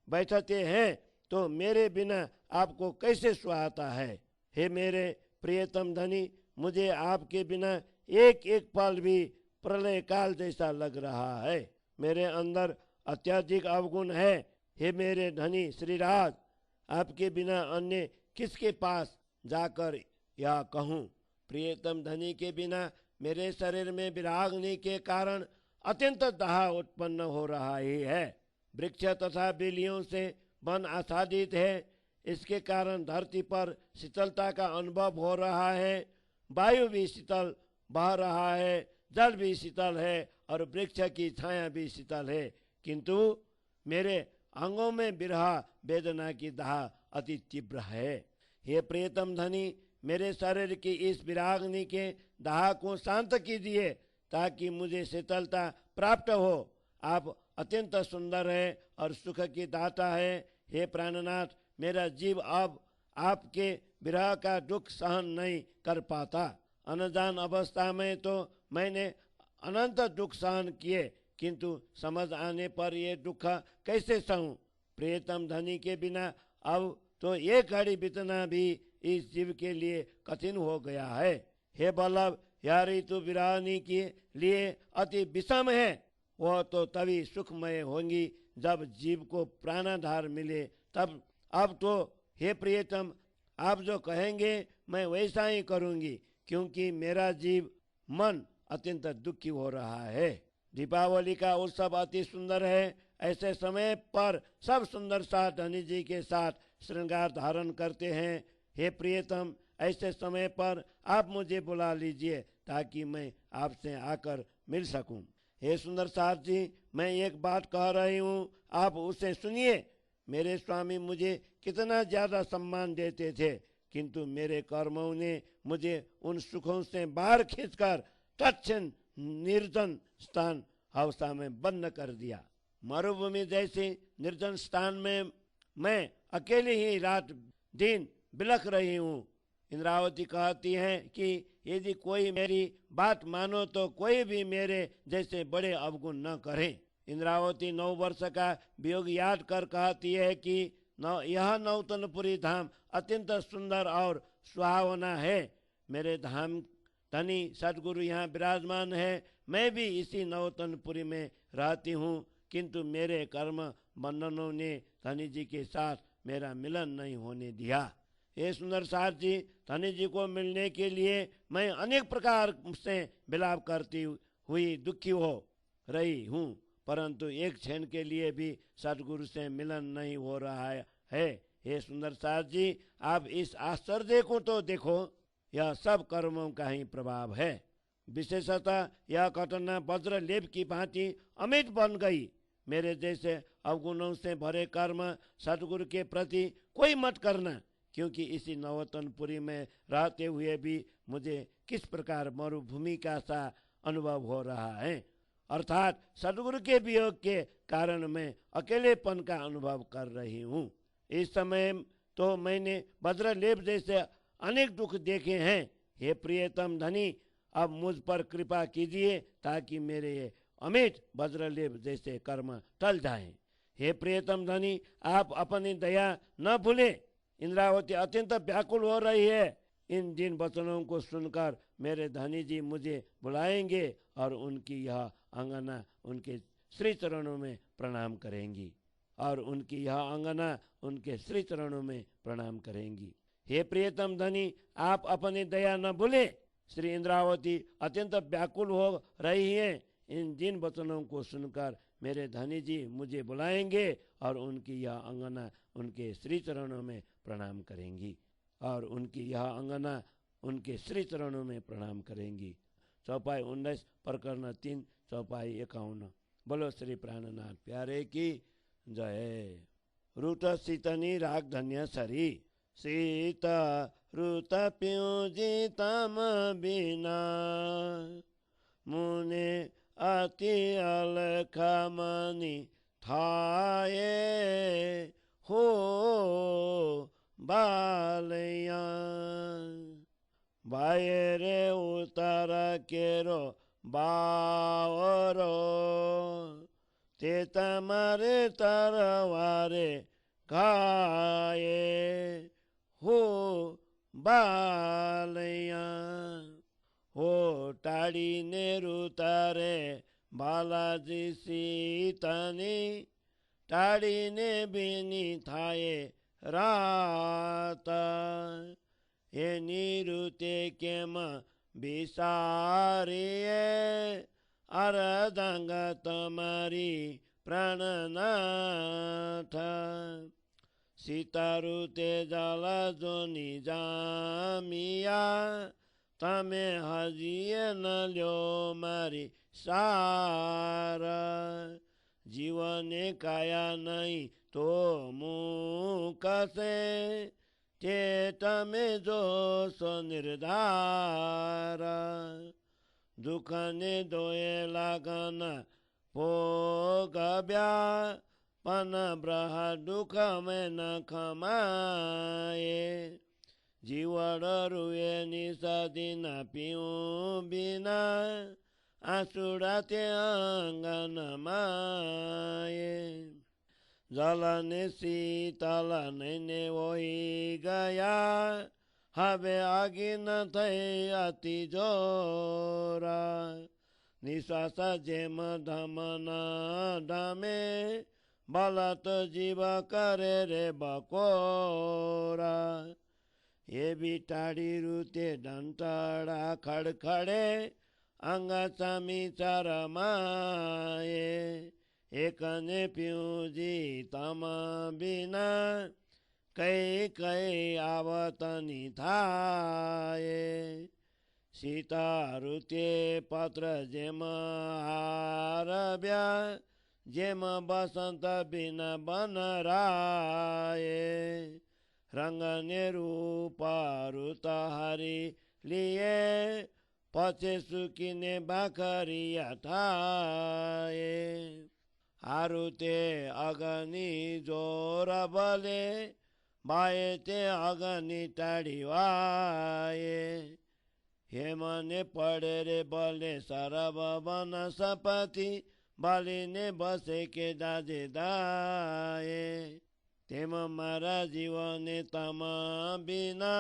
बैठते हैं तो मेरे बिना आपको कैसे सुहाता है। हे मेरे प्रियतम धनी मुझे आपके बिना एक एक पल भी प्रलय काल जैसा लग रहा है, मेरे अंदर अत्यधिक अवगुण है। हे मेरे धनी श्रीराज आपके बिना अन्य किसके पास जाकर यह कहूँ। प्रियतम धनी के बिना मेरे शरीर में विरागनी के कारण अत्यंत दाह उत्पन्न हो रहा ही है। वृक्ष तथा बेलियों से वन आच्छादित है, इसके कारण धरती पर शीतलता का अनुभव हो रहा है। वायु भी शीतल बह रहा है, जल भी शीतल है और वृक्ष की छाया भी शीतल है, किंतु मेरे अंगों में विरह वेदना की दाह अति तीव्र है। हे प्रियतम धनी मेरे शरीर की इस विरागनी के दाह को शांत कीजिए ताकि मुझे शीतलता प्राप्त हो। आप अत्यंत सुंदर है और सुख की दाता है। हे प्राणनाथ मेरा जीव अब आपके विरह का दुख सहन नहीं कर पाता। अनजान अवस्था में तो मैंने अनंत दुख सहन किए, किंतु समझ आने पर ये दुख कैसे सहूं। प्रियतम धनी के बिना अब तो एक घड़ी बीतना भी इस जीव के लिए कठिन हो गया है। हे बल्लभ यह ऋतु विरहिणी के लिए अति विषम है, वह तो तभी सुखमय होंगी जब जीव को प्राणाधार मिले तब। अब तो हे प्रियतम आप जो कहेंगे मैं वैसा ही करूंगी, क्योंकि मेरा जीव मन अत्यंत दुखी हो रहा है। दीपावली का उत्सव अति सुंदर है, ऐसे समय पर सब सुंदर साथ धनी जी के साथ श्रृंगार धारण करते हैं। हे प्रियतम ऐसे समय पर आप मुझे बुला लीजिए ताकि मैं आपसे आकर मिल सकूं। हे सुंदर साथ जी मैं एक बात कह रही हूँ, आप उसे सुनिए। मेरे स्वामी मुझे कितना ज्यादा सम्मान देते थे, किंतु मेरे कर्मों ने मुझे उन सुखों से बाहर खींचकर तत्क्षण निर्जन स्थान हौसा में बंद कर दिया। मरुभूमि जैसे निर्जन स्थान में मैं अकेले ही रात दिन बिलख रही हूँ। इंद्रावती कहती है कि यदि कोई मेरी बात मानो तो कोई भी मेरे जैसे बड़े अवगुण न करे। इंद्रावती 9 वर्ष का वियोग याद कर कहती है कि यह नौतनपुरी धाम अत्यंत सुंदर और सुहावना है। मेरे धाम धनी सदगुरु यहाँ विराजमान है। मैं भी इसी नौतनपुरी में रहती हूँ, किंतु मेरे कर्म बंधनों ने धनी जी के साथ मेरा मिलन नहीं होने दिया। ये सुंदर साथ जी, धनी जी को मिलने के लिए मैं अनेक प्रकार से विलाप करती हुई दुखी हो रही हूँ, परंतु एक क्षण के लिए भी सदगुरु से मिलन नहीं हो रहा है। हे सुंदर साथ जी, आप इस आश्चर्य को तो देखो, यह सब कर्मों का ही प्रभाव है। विशेषतः यह घटना वज्र लेप की भांति अमिट बन गई। मेरे जैसे अवगुणों से भरे कर्म सदगुरु के प्रति कोई मत करना, क्योंकि इसी नवतनपुरी में रहते हुए भी मुझे किस प्रकार मरुभूमि का सा अनुभव हो रहा है, अर्थात सदगुरु के वियोग के कारण मैं अकेलेपन का अनुभव कर रही हूँ। इस समय तो मैंने वज्रलेप जैसे अनेक दुख देखे हैं। हे प्रियतम धनी, अब मुझ पर कृपा कीजिए ताकि मेरे ये अमिट वज्रलेप जैसे कर्म टल जाएं। हे प्रियतम धनी, आप अपनी दया न भूलें। इंद्रावती अत्यंत व्याकुल हो रही है। इन जिन वचनों को सुनकर मेरे धनी जी मुझे बुलाएंगे और उनकी यह अंगना उनके श्री चरणों में प्रणाम करेंगी उनके श्री चरणों में प्रणाम करेंगी। हे प्रियतम धनी, आप अपनी दया न भूलें। श्री इंद्रावती अत्यंत व्याकुल हो रही है। इन जिन वचनों को सुनकर मेरे धनी जी मुझे बुलाएंगे और उनकी यह अंगना उनके श्री चरणों में प्रणाम करेंगी उनके श्री चरणों में प्रणाम करेंगी। चौपाई 19 प्रकरण 3 चौपाई 51। बोलो श्री प्राणनाथ प्यारे की जय। रुत सीतनी राग धन्य सरी, सीता रुत प्यूजी तम बिना, मुने अति अलखा मनी थाये हो बालया, बायरे उतर केरो बावरो, ते तमारे तरवारे गाये हो बालया, हो टाड़ी ने रुतारे बालाजी सीतनी, टाड़ी ने बीनी थाये रात, ये निरुते केम बिसारिये, अरदंग तमारी प्राणनाथ, सीतारुते जला जोनी जामिया, तमे हजिए न ल्यो मारी सारा, जीवने काया नहीं तो मुख से, ते तमे जो सो निर्धारा, दुख ने दोए लगन भोगब्या, पन ब्रह दुख में न खमाए, जीवन रुए निसदिन पिऊ बिना, आसुराते अंगन माए, जलने शीतल नैने वही गया, हवे आगे न थे अति जोरा, निश्वास जेम धमन डमे, बलत जीव करे रे बकोरा, ये भी टाड़ी रुते डंटड़ा खड़खड़े, अंग समी चरमाए, एक ने प्यूजी तम बिना, कई कई आवतनी थाये, सीता रुते पत्र जेम हारब्या, जेम बसंत बिन बन राये रंगने रूप रुत हरि लिए पछि सुकिने बाखरिया ठाए आरुते अगनि जोर बले बाएते अगनि टाढी वाए हेमने पढे रे बले सरब वनस्पति बलिने बसे के दाजे दाए तेम मारा जीवने तम बिना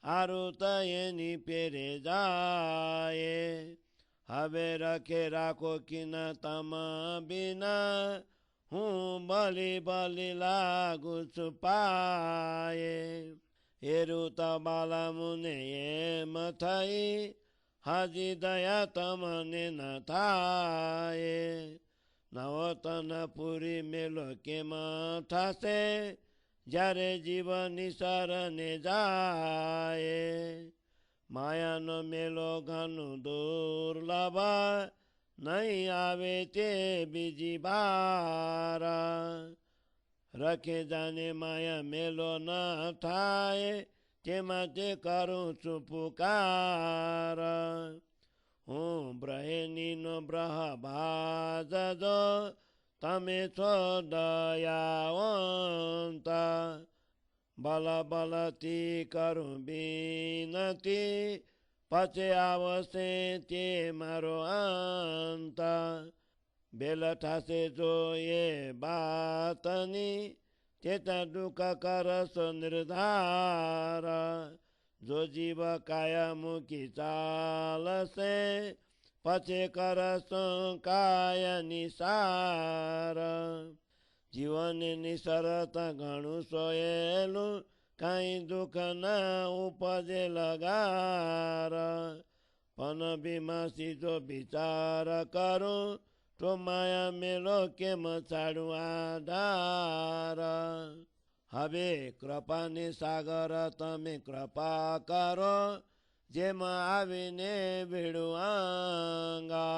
आरुत येनी पेरे जाए हवे रखे राखो किन तम बिना हूँ बलि बलि लागु छुपाए हेरु त बाला मुने ये मथाई हाजी दया तमने न थाए नवतन पुरी मेलो के मठासे जारे जीवनी सरने जाए माया न मेलो घनु दुर्लभ नहीं आवे ते बीजी बारा रखे जाने माया मेलो न ठाए ते माते करूँ छु पुकार हूँ ब्रहेनी नो ब्रह भाज दो तमे छो दयावंत बल बलती करूँ बिनती पछि आवसे ते मारो अंत बेल ठासे जो ये बातनी तेता दुख करस निर्धार जो जीव काया मुखी चाल से पछि करस काय निसार जीवन निसरत घणु सोयेलु काई दुख न उपजे लगार पन बिमासी जो विचार करूं तो माया मेलो के मचाडू आधार हवे कृपा ने सागर तमे कृपा करो जेम आविने भिडुआंगा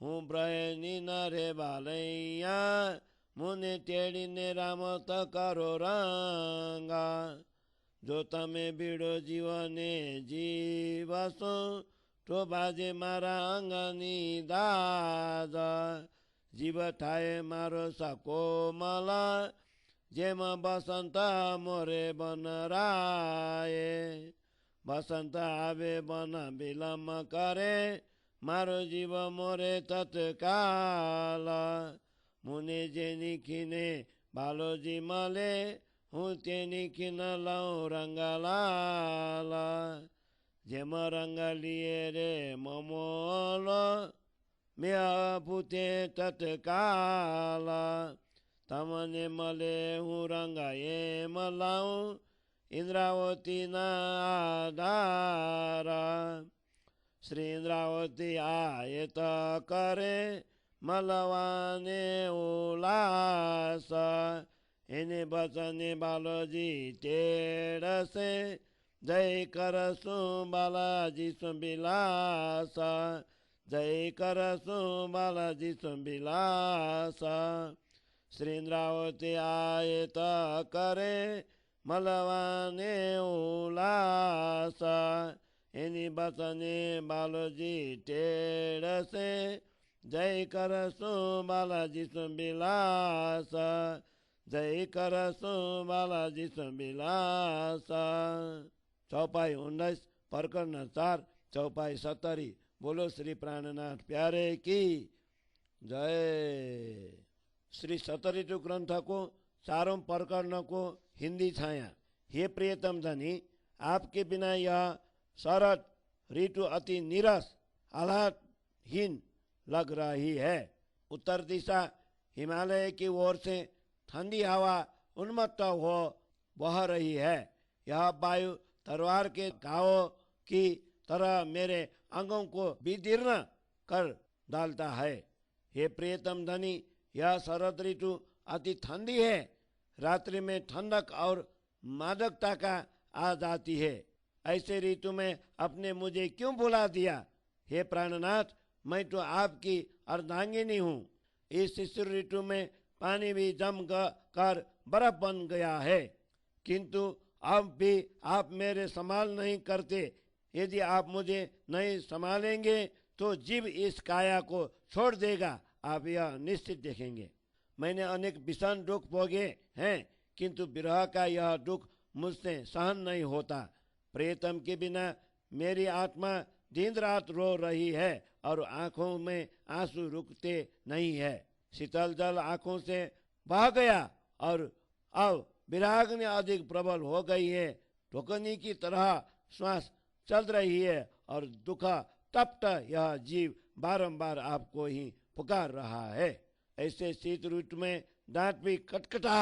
हूँ ब्रहनी नरे बालैया मुने टेढ़ीने रामत करो रंगा जो तमे भिडो जीवने जीवसो तो बाजे मारा अंगनी दादा जीव ठाए मारो सको मला जेम बसंत मोरे बन राये बसंत आवे बन विलम करे मारो जीव मोरे तत्काल मुने जेनी खिने बालो जी मले हूँ तेनी खिन लाऊं रंगलाल जेम रंग लिए रे ममोलो मैं पुते तत्काल तमने मले हूँ रंग ये मलाऊं इंद्रावती न आधार श्री इंद्रावती आयत करे मलवाने उल्लास इन्हें बचने बालोजी टेढ़ से जय करसु बालाजी सुबिलास जय करसु बालाजी सुबिलास श्री इंद्रावती आयत करे मलवाने उल्लास इन्हीं बचने बालोजी टेढ़ से जय करसु बालाजी सुबिलास जय करसु बालाजी सुबिलास चौपाई 19 प्रकरण 4 चौपाई 70 बोलो श्री प्राणनाथ प्यारे की जय। श्री 70 ग्रंथ को चारों प्रकरण को हिंदी छाया। हे प्रियतम धनी, आपके बिना यह शरद ऋतु अति नीरस आह्लादहीन लग रही है। उत्तर दिशा हिमालय की ओर से ठंडी हवा उन्मत्त हो बह रही है। यह वायु तलवार के घावों की तरह मेरे अंगों को विदीर्ण कर डालता है। हे प्रियतम धनी, यह शरद ऋतु अति ठंडी है। रात्रि में ठंडक और मादकता का आ जाती है। ऐसे ऋतु में आपने मुझे क्यों बुला दिया? हे प्राणनाथ, मैं तो आपकी अर्धांगिनी हूँ। इस शिशिर ऋतु में पानी भी जम कर बर्फ बन गया है, किंतु अब भी आप मेरे संभाल नहीं करते। यदि आप मुझे नहीं संभालेंगे तो जीव इस काया को छोड़ देगा, आप यह निश्चित देखेंगे। मैंने अनेक भीषण दुख भोगे हैं, किंतु विरह का यह दुख मुझसे सहन नहीं होता। प्रियतम के बिना मेरी आत्मा दिन रात रो रही है और आंखों में आंसू रुकते नहीं है। शीतल जल आंखों से बह गया और अब विराग्नि अधिक प्रबल हो गई है। टोकनी की तरह श्वास चल रही है और दुख तप्त यह जीव बारंबार आपको ही पुकार रहा है। ऐसे शीत ऋतु में दांत भी कटकटा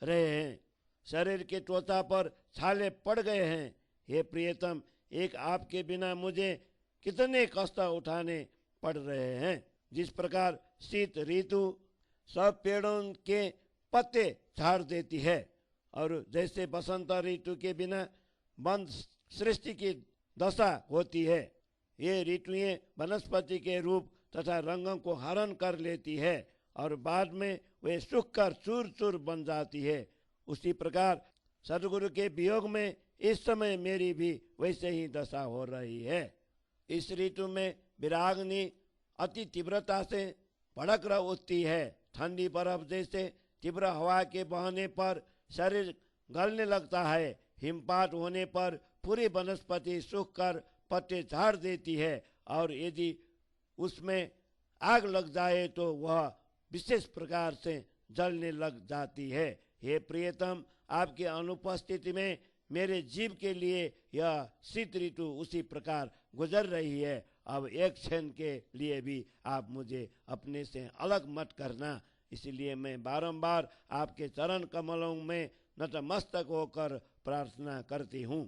रहे हैं, शरीर के त्वचा पर छाले पड़ गए हैं। हे प्रियतम, एक आपके बिना मुझे कितने कष्ट उठाने पड़ रहे हैं। जिस प्रकार शीत ऋतु सब पेड़ों के पत्ते झाड़ देती है और जैसे बसंत ऋतु के बिना बंद सृष्टि की दशा होती है, ये ऋतुएं वनस्पति के रूप तथा रंगों को हरण कर लेती है और बाद में वे सूख कर चूर चूर बन जाती है, उसी प्रकार सदगुरु के वियोग में इस समय मेरी भी वैसे ही दशा हो रही है। इस ऋतु में विराग्नि अति तीव्रता से भड़क रह उठती है। ठंडी बर्फ जैसे तीव्र हवा के बहने पर शरीर गलने लगता है। हिमपात होने पर पूरी वनस्पति सूख कर पत्ते झाड़ देती है और यदि उसमें आग लग जाए तो वह विशेष प्रकार से जलने लग जाती है। हे प्रियतम, आपकी अनुपस्थिति में मेरे जीव के लिए यह शीत ऋतु उसी प्रकार गुजर रही है। अब एक क्षण के लिए भी आप मुझे अपने से अलग मत करना, इसलिए मैं बारंबार आपके चरण कमलों में नतमस्तक होकर प्रार्थना करती हूँ।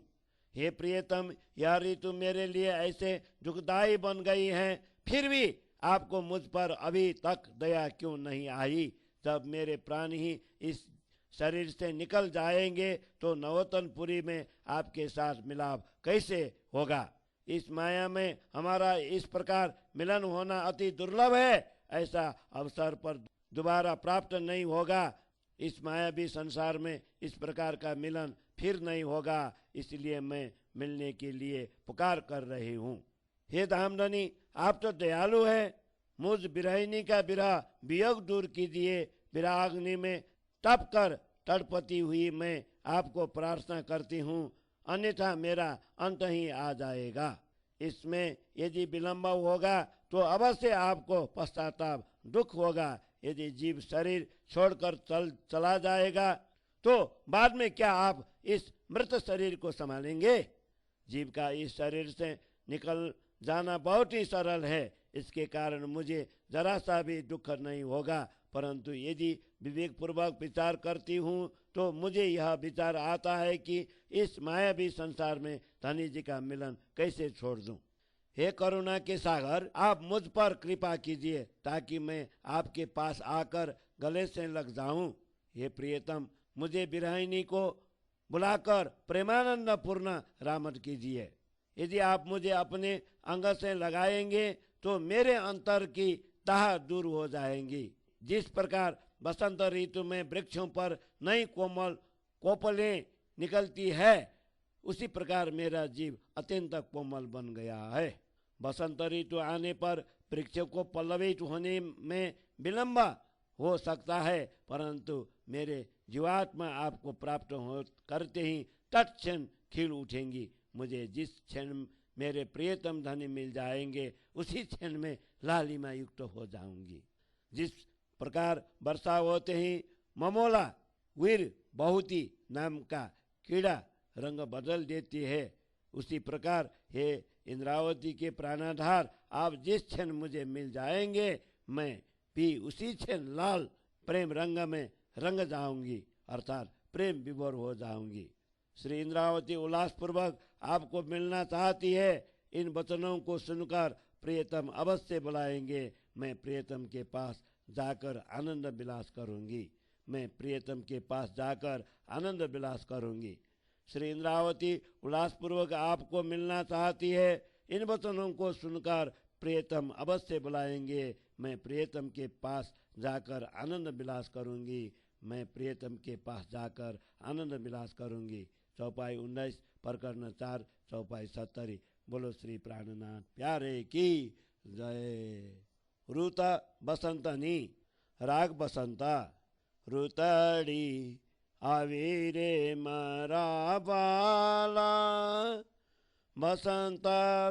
हे प्रियतम, यह ऋतु मेरे लिए ऐसे दुखदायी बन गई है, फिर भी आपको मुझ पर अभी तक दया क्यों नहीं आई। जब मेरे प्राण ही इस शरीर से निकल जाएंगे तो नवतनपुरी में आपके साथ मिलाप कैसे होगा। इस माया में हमारा इस प्रकार मिलन होना अति दुर्लभ है, ऐसा अवसर पर दोबारा प्राप्त नहीं होगा। इस मायावी संसार में इस प्रकार का मिलन फिर नहीं होगा, इसलिए मैं मिलने के लिए पुकार कर रही हूँ। हे धामधनी, आप तो दयालु हैं, मुझ विरहिणी का विरह वियोग दूर कीजिए। विराग्नि में तप कर तड़पती हुई मैं आपको प्रार्थना करती हूँ, अन्यथा मेरा अंत ही आ जाएगा। इसमें यदि विलंब होगा तो अवश्य आपको पश्चाताप दुख होगा। यदि जीव शरीर छोड़कर चला जाएगा तो बाद में क्या आप इस मृत शरीर को संभालेंगे। जीव का इस शरीर से निकल जाना बहुत ही सरल है, इसके कारण मुझे जरा सा भी दुख नहीं होगा। परंतु यदि विवेक पूर्वक विचार करती हूँ तो मुझे यह विचार आता है कि इस मायावी संसार में धनी जी का मिलन कैसे छोड़ दूं। हे करुणा के सागर, आप मुझ पर कृपा कीजिए ताकि मैं आपके पास आकर गले से लग जाऊं। हे प्रियतम, मुझे विरहिणी को बुलाकर प्रेमानंद पूर्ण रामत कीजिए। यदि आप मुझे अपने अंग से लगाएंगे तो मेरे अंतर की दाह दूर हो जाएंगी। जिस प्रकार बसंत ऋतु में वृक्षों पर नई कोमल कोपलें निकलती है, उसी प्रकार मेरा जीव अत्यंत कोमल बन गया है। बसंत ऋतु आने पर वृक्ष को पल्लवित होने में विलंब हो सकता है, परंतु मेरे जीवात्मा आपको प्राप्त हो करते ही तत्क्षण खिल उठेंगी। मुझे जिस क्षण मेरे प्रियतम धनी मिल जाएंगे उसी क्षण में लालिमा युक्त हो जाऊंगी। जिस प्रकार वर्षा होते ही ममोला वीर बहुती नाम का कीड़ा रंग बदल देती है, उसी प्रकार हे इंद्रावती के प्राणाधार, आप जिस क्षण मुझे मिल जाएंगे मैं भी उसी क्षण लाल प्रेम रंग में रंग जाऊंगी, अर्थात प्रेम विभोर हो जाऊंगी। श्री इंद्रावती उल्लासपूर्वक आपको मिलना चाहती है। इन वचनों को सुनकर प्रियतम अवश्य बुलाएंगे। मैं प्रियतम के पास जाकर आनंद विलास करूंगी। मैं प्रियतम के पास जाकर आनंद विलास करूंगी। श्री इंद्रावती उल्लासपूर्वक आपको मिलना चाहती है। इन वचनों को सुनकर प्रियतम अवश्य बुलाएंगे। मैं प्रियतम के पास जाकर आनंद विलास करूंगी, मैं प्रियतम के पास जाकर आनंद विलास करूंगी। चौपाई 19 प्रकरण 4 चौपाई 70। बोलो श्री प्राणनाथ प्यारे की जय। रुत बसंतनी राग बसंता। रुतड़ी आविरे मारा बाला, बसंत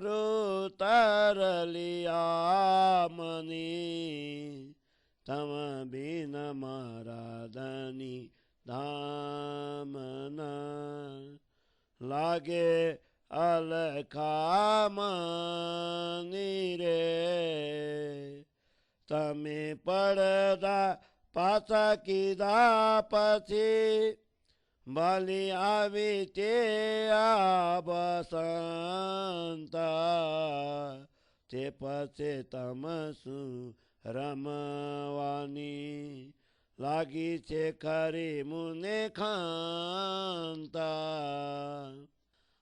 रुतर लिया मनी, तम बिन मारा धनी धामना, लागे अलखा मनी रे, तमे पड़दा पाचा कीधा પછી બલી આવી તે આ બસંતા, તે પછી તમસુ રમવાની લાગી છે ખરી મુને ખાંતા।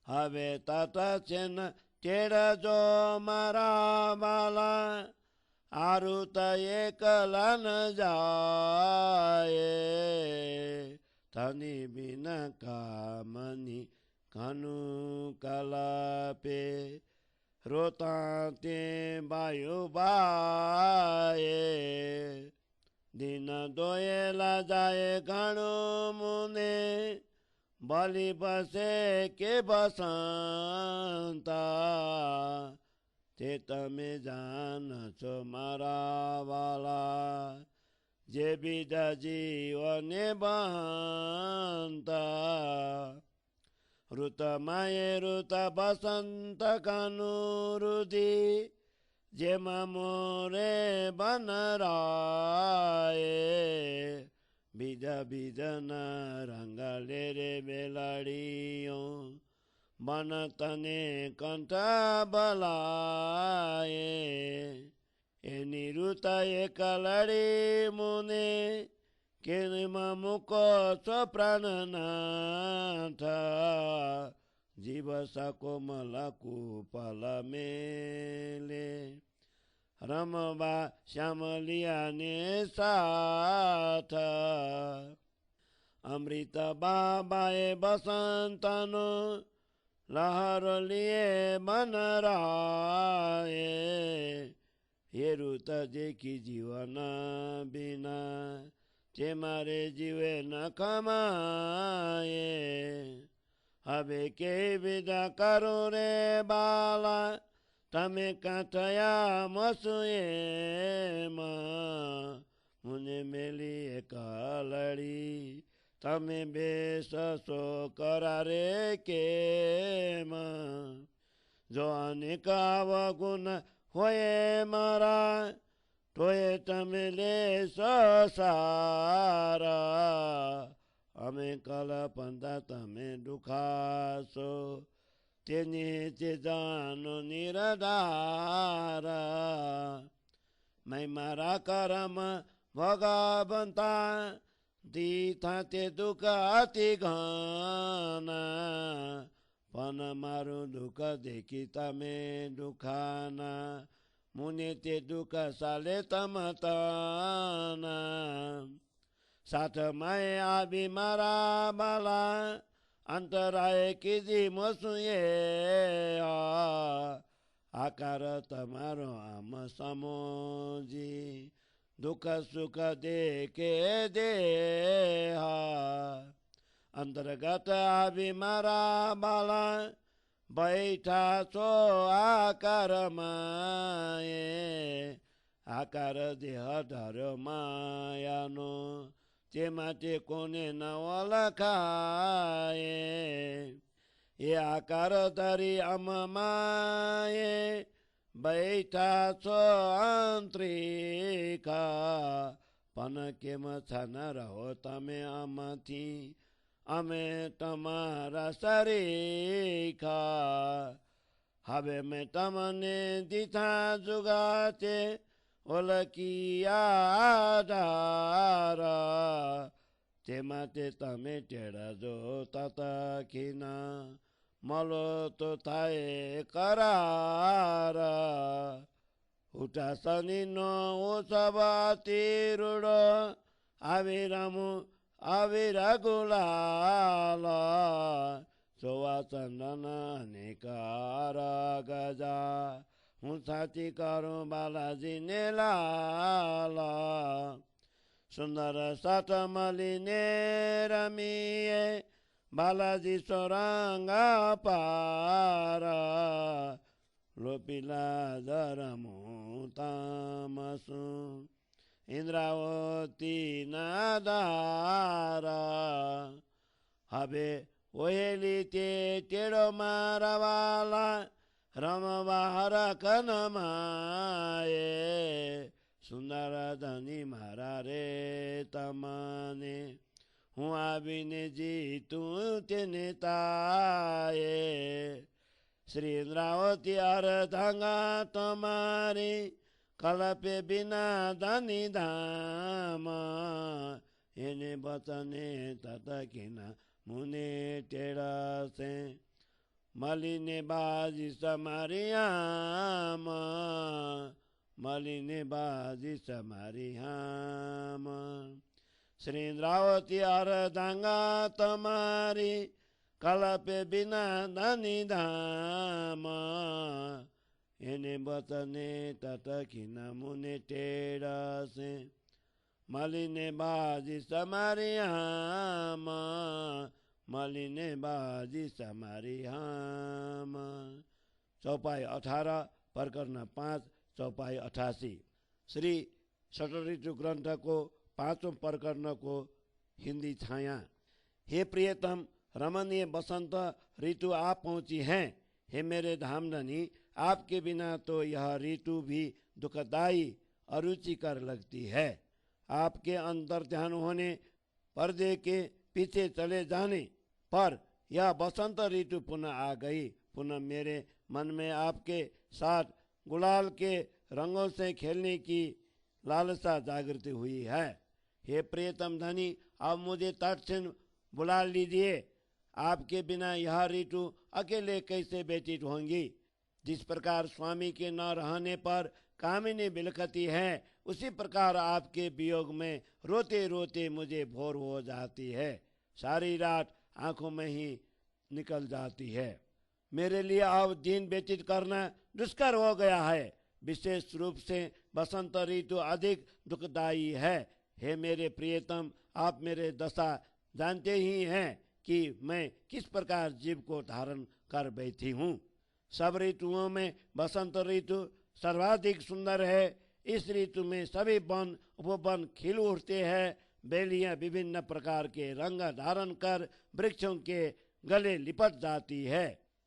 હવે તાતા છે ન તેડજો મારા બાલા, आरुत एकला न जाए, तनि बिन कामनी कानु कलापे, रोता ते बायु बाए, दिन दोयला जाए घणो मुने, बलि बसे के बसंता, ते तमे जान छो मारा वाला, जे बीजा जीवने बहंता। ऋत माये ऋत बसंत कानुरुदी, जे मोरे बनराए, बीजा बीजा न रंगले रे बेलाड़ियों, मन तने कंठ बलाए, एनी ऋत एक लड़ी मुने, के मुको स्व प्राणनाथ, जीव सकोमल कुपल मेले, रमबा श्यामलिया ने साथ, अमृत बाबाए बसंतनो, लहर लिए मन राए, ये ऋत देखी जीवन बिना, ते मारे जीवे न कमाए, हवे के विदा करो रे बाला, तमे काठया मसुए मां, मुने मेली एक लड़ी, तमे बेससो करारे के मां, जो अनेक अवगुण होए मारा, तोए तमे ले सारा, अमे कलपंता तमे दुखासो, तेने ते जानो निरदारा, मैं मारा करम भगवंता, दीथा ते दुख अति घना, पण मारू दुख देखी तमे दुखाना, मुने ते दुख साले तमताना, साथ मैं आबी मारा बाला, अंतराय कीधी मसुए आकार तमारो आम समोजी, दुख सुख देखे देहा, अंतर्गत आबी मारा बाला, बैठा छो आकार माए, आकार देह धर्यो मायानो, ते माटे कोने न ओळखाए, ये आकार धरी अम माये, बैठा छो आंतरिका, पण केम छन रहो तमे अमथी, अमे तमारा सरीखा, हवे मैं तमने दिथा जुगाते, ओलकिया आधारा, ते माटे तमे टेड़ाजो ततखिना, मलो तो थाए करारा, उठा शनि नो उसवातिरूढ़ आविरामु आविरा गुलाल सोवा चंदन निकार गजा हूँ साथी करूँ बालाजी ने लाल सुंदर सात मलिने रमिए बालाजी सोरंगा पार लोपिला धरमु तामसु इंद्रावती नादारा हबे ओहेली ते टेढ़ो मारवाला रमवाहर कनमाए सुंदर धनी मारा रे तमने हूँ आबिने जी तू तेने ताए श्री इंद्रावती अर्धांगा तुम्हारी कलपे बिना धनी धाम इन्हें बचने ततकिना मुने टेढ़ा से मलिने बाजी समारियाम मलिने बाजी समारियाम श्री इंद्रावती अर्धांगा तुम्हारी कलपे बिना धनी धाम इन्हें बचने ततकिना मुने टेढ़ा से मलिने बाजी समारियाम मलिने बाजी समारियाम। चौपाई 18 प्रकरण 5 चौपाई 88। श्री षट्ऋतु ग्रंथ को 5वें प्रकरण को हिंदी छाया। हे प्रियतम रमणीय बसंत ऋतु आप पहुंची हैं। हे मेरे धामधनी आपके बिना तो यह ऋतु भी दुखदायी अरुचिकर लगती है। आपके अंतर ध्यान होने पर्दे के पीछे चले जाने पर यह बसंत ऋतु पुनः आ गई। पुनः मेरे मन में आपके साथ गुलाल के रंगों से खेलने की लालसा जागृति हुई है। हे प्रियतम धनी अब मुझे तट से बुला लीजिए। आपके बिना यह ऋतु अकेले कैसे व्यतीत होंगी। जिस प्रकार स्वामी के न रहने पर कामिनी बिलखती है उसी प्रकार आपके वियोग में रोते रोते मुझे भोर हो जाती है। सारी रात आंखों में ही निकल जाती है। मेरे लिए अब दिन व्यतीत करना दुष्कर हो गया है। विशेष रूप से बसंत ऋतु अधिक दुखदायी है। हे मेरे प्रियतम आप मेरे दशा जानते ही हैं कि मैं किस प्रकार जीव को धारण कर बैठी हूँ। सब ऋतुओं में बसंत ऋतु सर्वाधिक सुंदर है। इस ऋतु में सभी वन उपवन खिल उठते हैं। बेलियां विभिन्न प्रकार के रंग धारण कर वृक्षों के गले लिपट जाती है।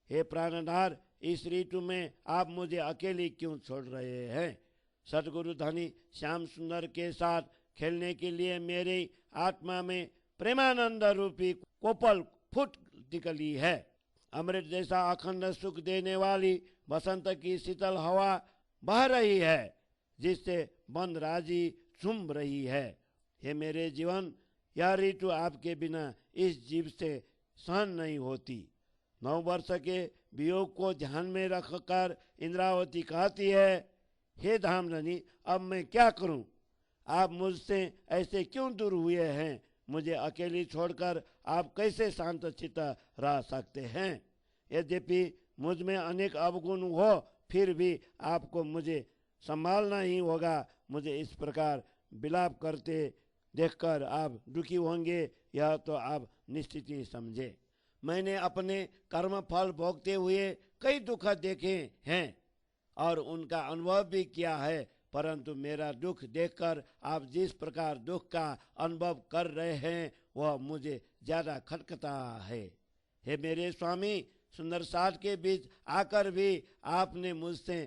हे प्राणधार इस ऋतु में आप मुझे अकेली क्यों छोड़ रहे हैं। सतगुरु धनी श्याम सुंदर के साथ खेलने के लिए मेरी आत्मा में प्रेमानंद रूपी कोपल फूट निकली है। अमृत जैसा अखंड सुख देने वाली बसंत की शीतल हवा बह रही है जिससे बंद राजी झूम रही है। हे मेरे जीवन यह ऋतु आपके बिना इस जीव से सहन नहीं होती। 9 वर्ष के वियोग को ध्यान में रखकर इंद्रावती कहती है, हे धामधनी अब मैं क्या करूं। आप मुझसे ऐसे क्यों दूर हुए हैं। मुझे अकेली छोड़कर आप कैसे शांत चित्त रह सकते हैं। यद्यपि मुझ में अनेक अवगुण हो फिर भी आपको मुझे संभालना ही होगा। मुझे इस प्रकार विलाप करते देखकर आप दुखी होंगे यह तो आप निश्चित ही समझे। मैंने अपने कर्म फल भोगते हुए कई दुख देखे हैं और उनका अनुभव भी किया है, परंतु मेरा दुख देखकर आप जिस प्रकार दुख का अनुभव कर रहे हैं वह मुझे ज्यादा खटकता है। हे मेरे स्वामी सुंदर साथ के बीच आकर भी आपने मुझसे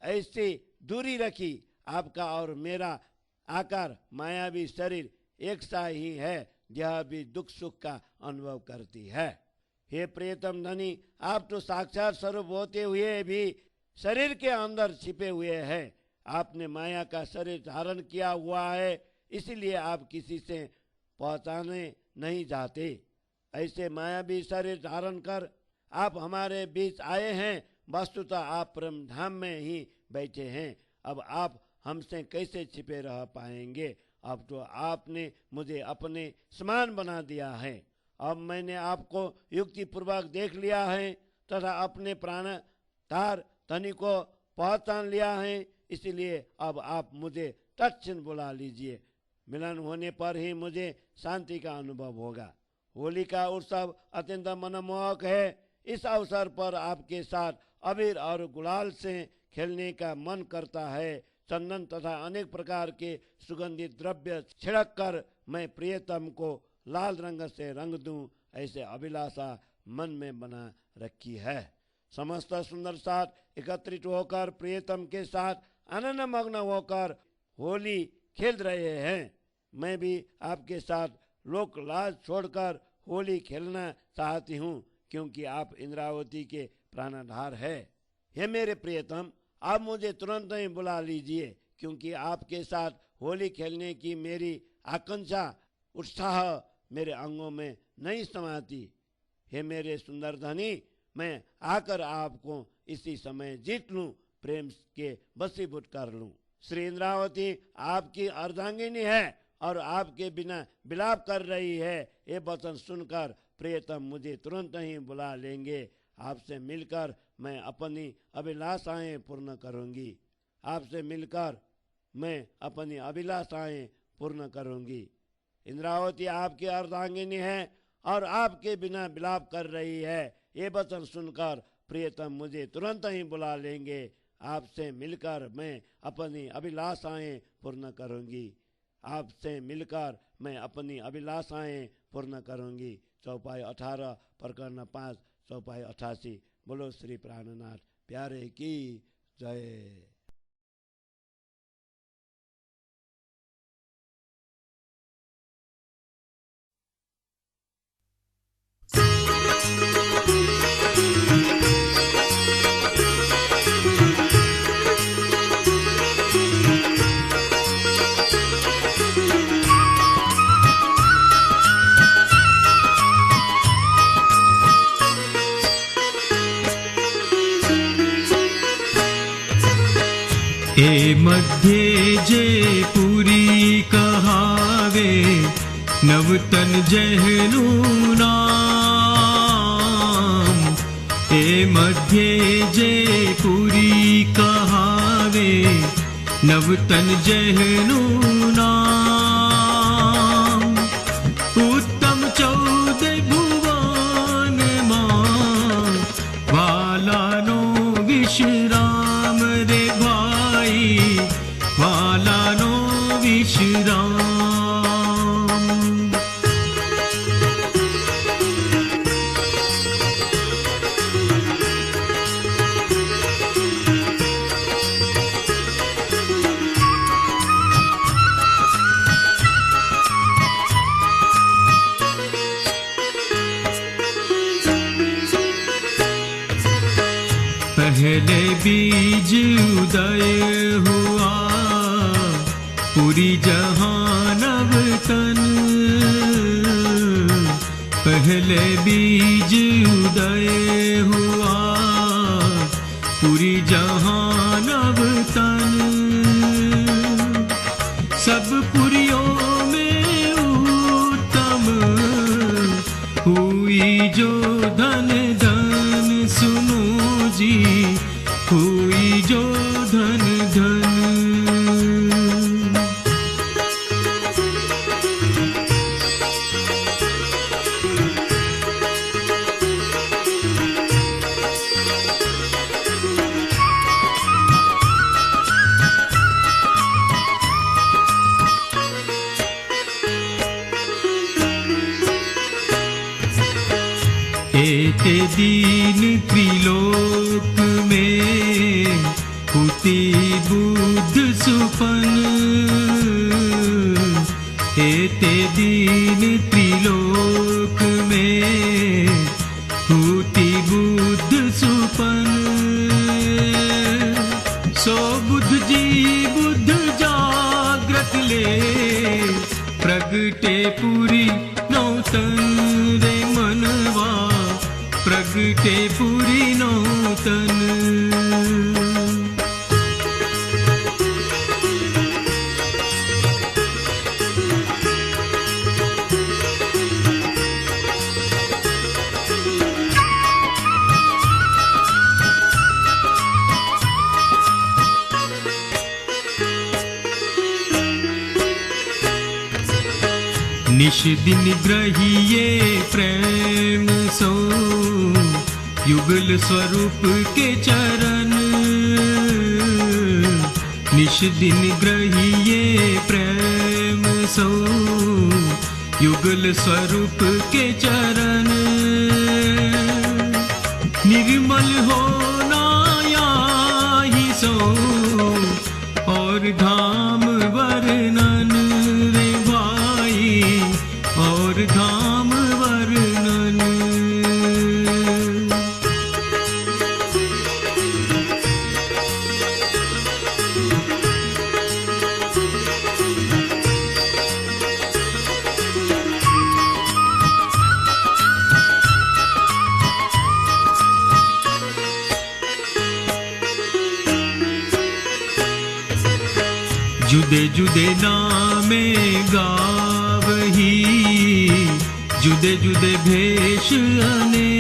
ऐसी दूरी रखी। आपका और मेरा आकार मायावी शरीर एक सा ही है। यह भी दुख सुख का अनुभव करती है। हे प्रियतम धनी आप तो साक्षात स्वरूप होते हुए भी शरीर के अंदर छिपे हुए हैं। आपने माया का शरीर धारण किया हुआ है, इसलिए आप किसी से पहचाने नहीं जाते। ऐसे मायावी शरीर धारण कर आप हमारे बीच आए हैं। वस्तुतः आप परम धाम में ही बैठे हैं। अब आप हमसे कैसे छिपे रह पाएंगे? अब तो आपने मुझे अपने समान बना दिया है। अब मैंने आपको युक्ति पूर्वक देख लिया है तथा अपने प्राणधार धनी को पहचान लिया है, इसलिए अब आप मुझे तत्क्षण बुला लीजिए। मिलन होने पर ही मुझे शांति का अनुभव होगा। होली का उत्सव अत्यंत मनमोहक है। इस अवसर पर आपके साथ अबीर और गुलाल से खेलने का मन करता है। चंदन तथा अनेक प्रकार के सुगंधित द्रव्य छिड़क कर मैं प्रियतम को लाल रंग से रंग दूं, ऐसे अभिलाषा मन में बना रखी है। समस्त सुंदर साथ एकत्रित होकर प्रियतम के साथ आनंद मग्न होकर होली खेल रहे हैं। मैं भी आपके साथ लोक लाज छोड़कर होली खेलना चाहती हूँ, क्योंकि आप इंद्रावती के प्राणधार है। हे मेरे प्रियतम, आप मुझे तुरंत ही बुला लीजिए, क्योंकि आपके साथ होली खेलने की मेरी आकांक्षा उत्साह मेरे अंगों में नहीं समाती। हे मेरे सुंदर धनी, मैं आकर आपको इसी समय जीत लूं, प्रेम के वशीभूत कर लूं। श्री इंद्रावती आपकी अर्धांगिनी है और आपके बिना विलाप कर रही है। ये वचन सुनकर प्रियतम मुझे तुरंत ही बुला लेंगे। आपसे मिलकर मैं अपनी अभिलाषाएं पूर्ण करूंगी। आपसे मिलकर मैं अपनी अभिलाषाएं पूर्ण करूंगी। इंद्रावती आपकी अर्धांगिनी है और आपके बिना विलाप कर रही है। ये वचन सुनकर प्रियतम मुझे तुरंत ही बुला लेंगे। आपसे मिलकर मैं अपनी अभिलाषाएं पूर्ण करूंगी। आपसे मिलकर मैं अपनी अभिलाषाएं पूर्ण करूंगी। चौपाई 18 प्रकरण 5 चौपाई 88। बोलो श्री प्राणनाथ प्यारे की जय। ए मध्ये जे पुरी कहावे नवतन जहनु नाम। ए मध्ये जे पुरी कहावे नवतन जहनु नाम। उत्तम 14 भुवन मां वालानो विश्राम रे भाई, वालानो विश्राम। पहले बीज उदय हुआ पूरी जहान अवतन। पहले बीज उदय हुआ पूरी जहान अवतन। सब पुरियों में उत्तम हुई जो धन धन। सुनो जी हुई जो धन धन। एते दीन त्रिलोक में हुती बुद्ध सुपन। एते दीन त्रिलोक में हुती बुद्ध सुपन। सो बुद्ध जी बुद्ध जागृत ले प्रगटे पूरी नौतन रे मनवा। प्रगटे पूरी नौतन। निश दिन ग्रहिए प्रेम सो युगल स्वरूप के चरण। निश दिन ग्रहिए प्रेम सो युगल स्वरूप के चरण। निर्मल हो नायाही सो और धाम वर्णन रे भाई, और धाम वर्णन। जुदे जुदे नामे गावही, जुदे जुदे भेष अनेक।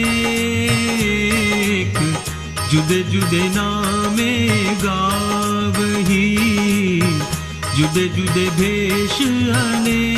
जुदे जुदे नामे गावही, जुदे जुदे भेष अनेक।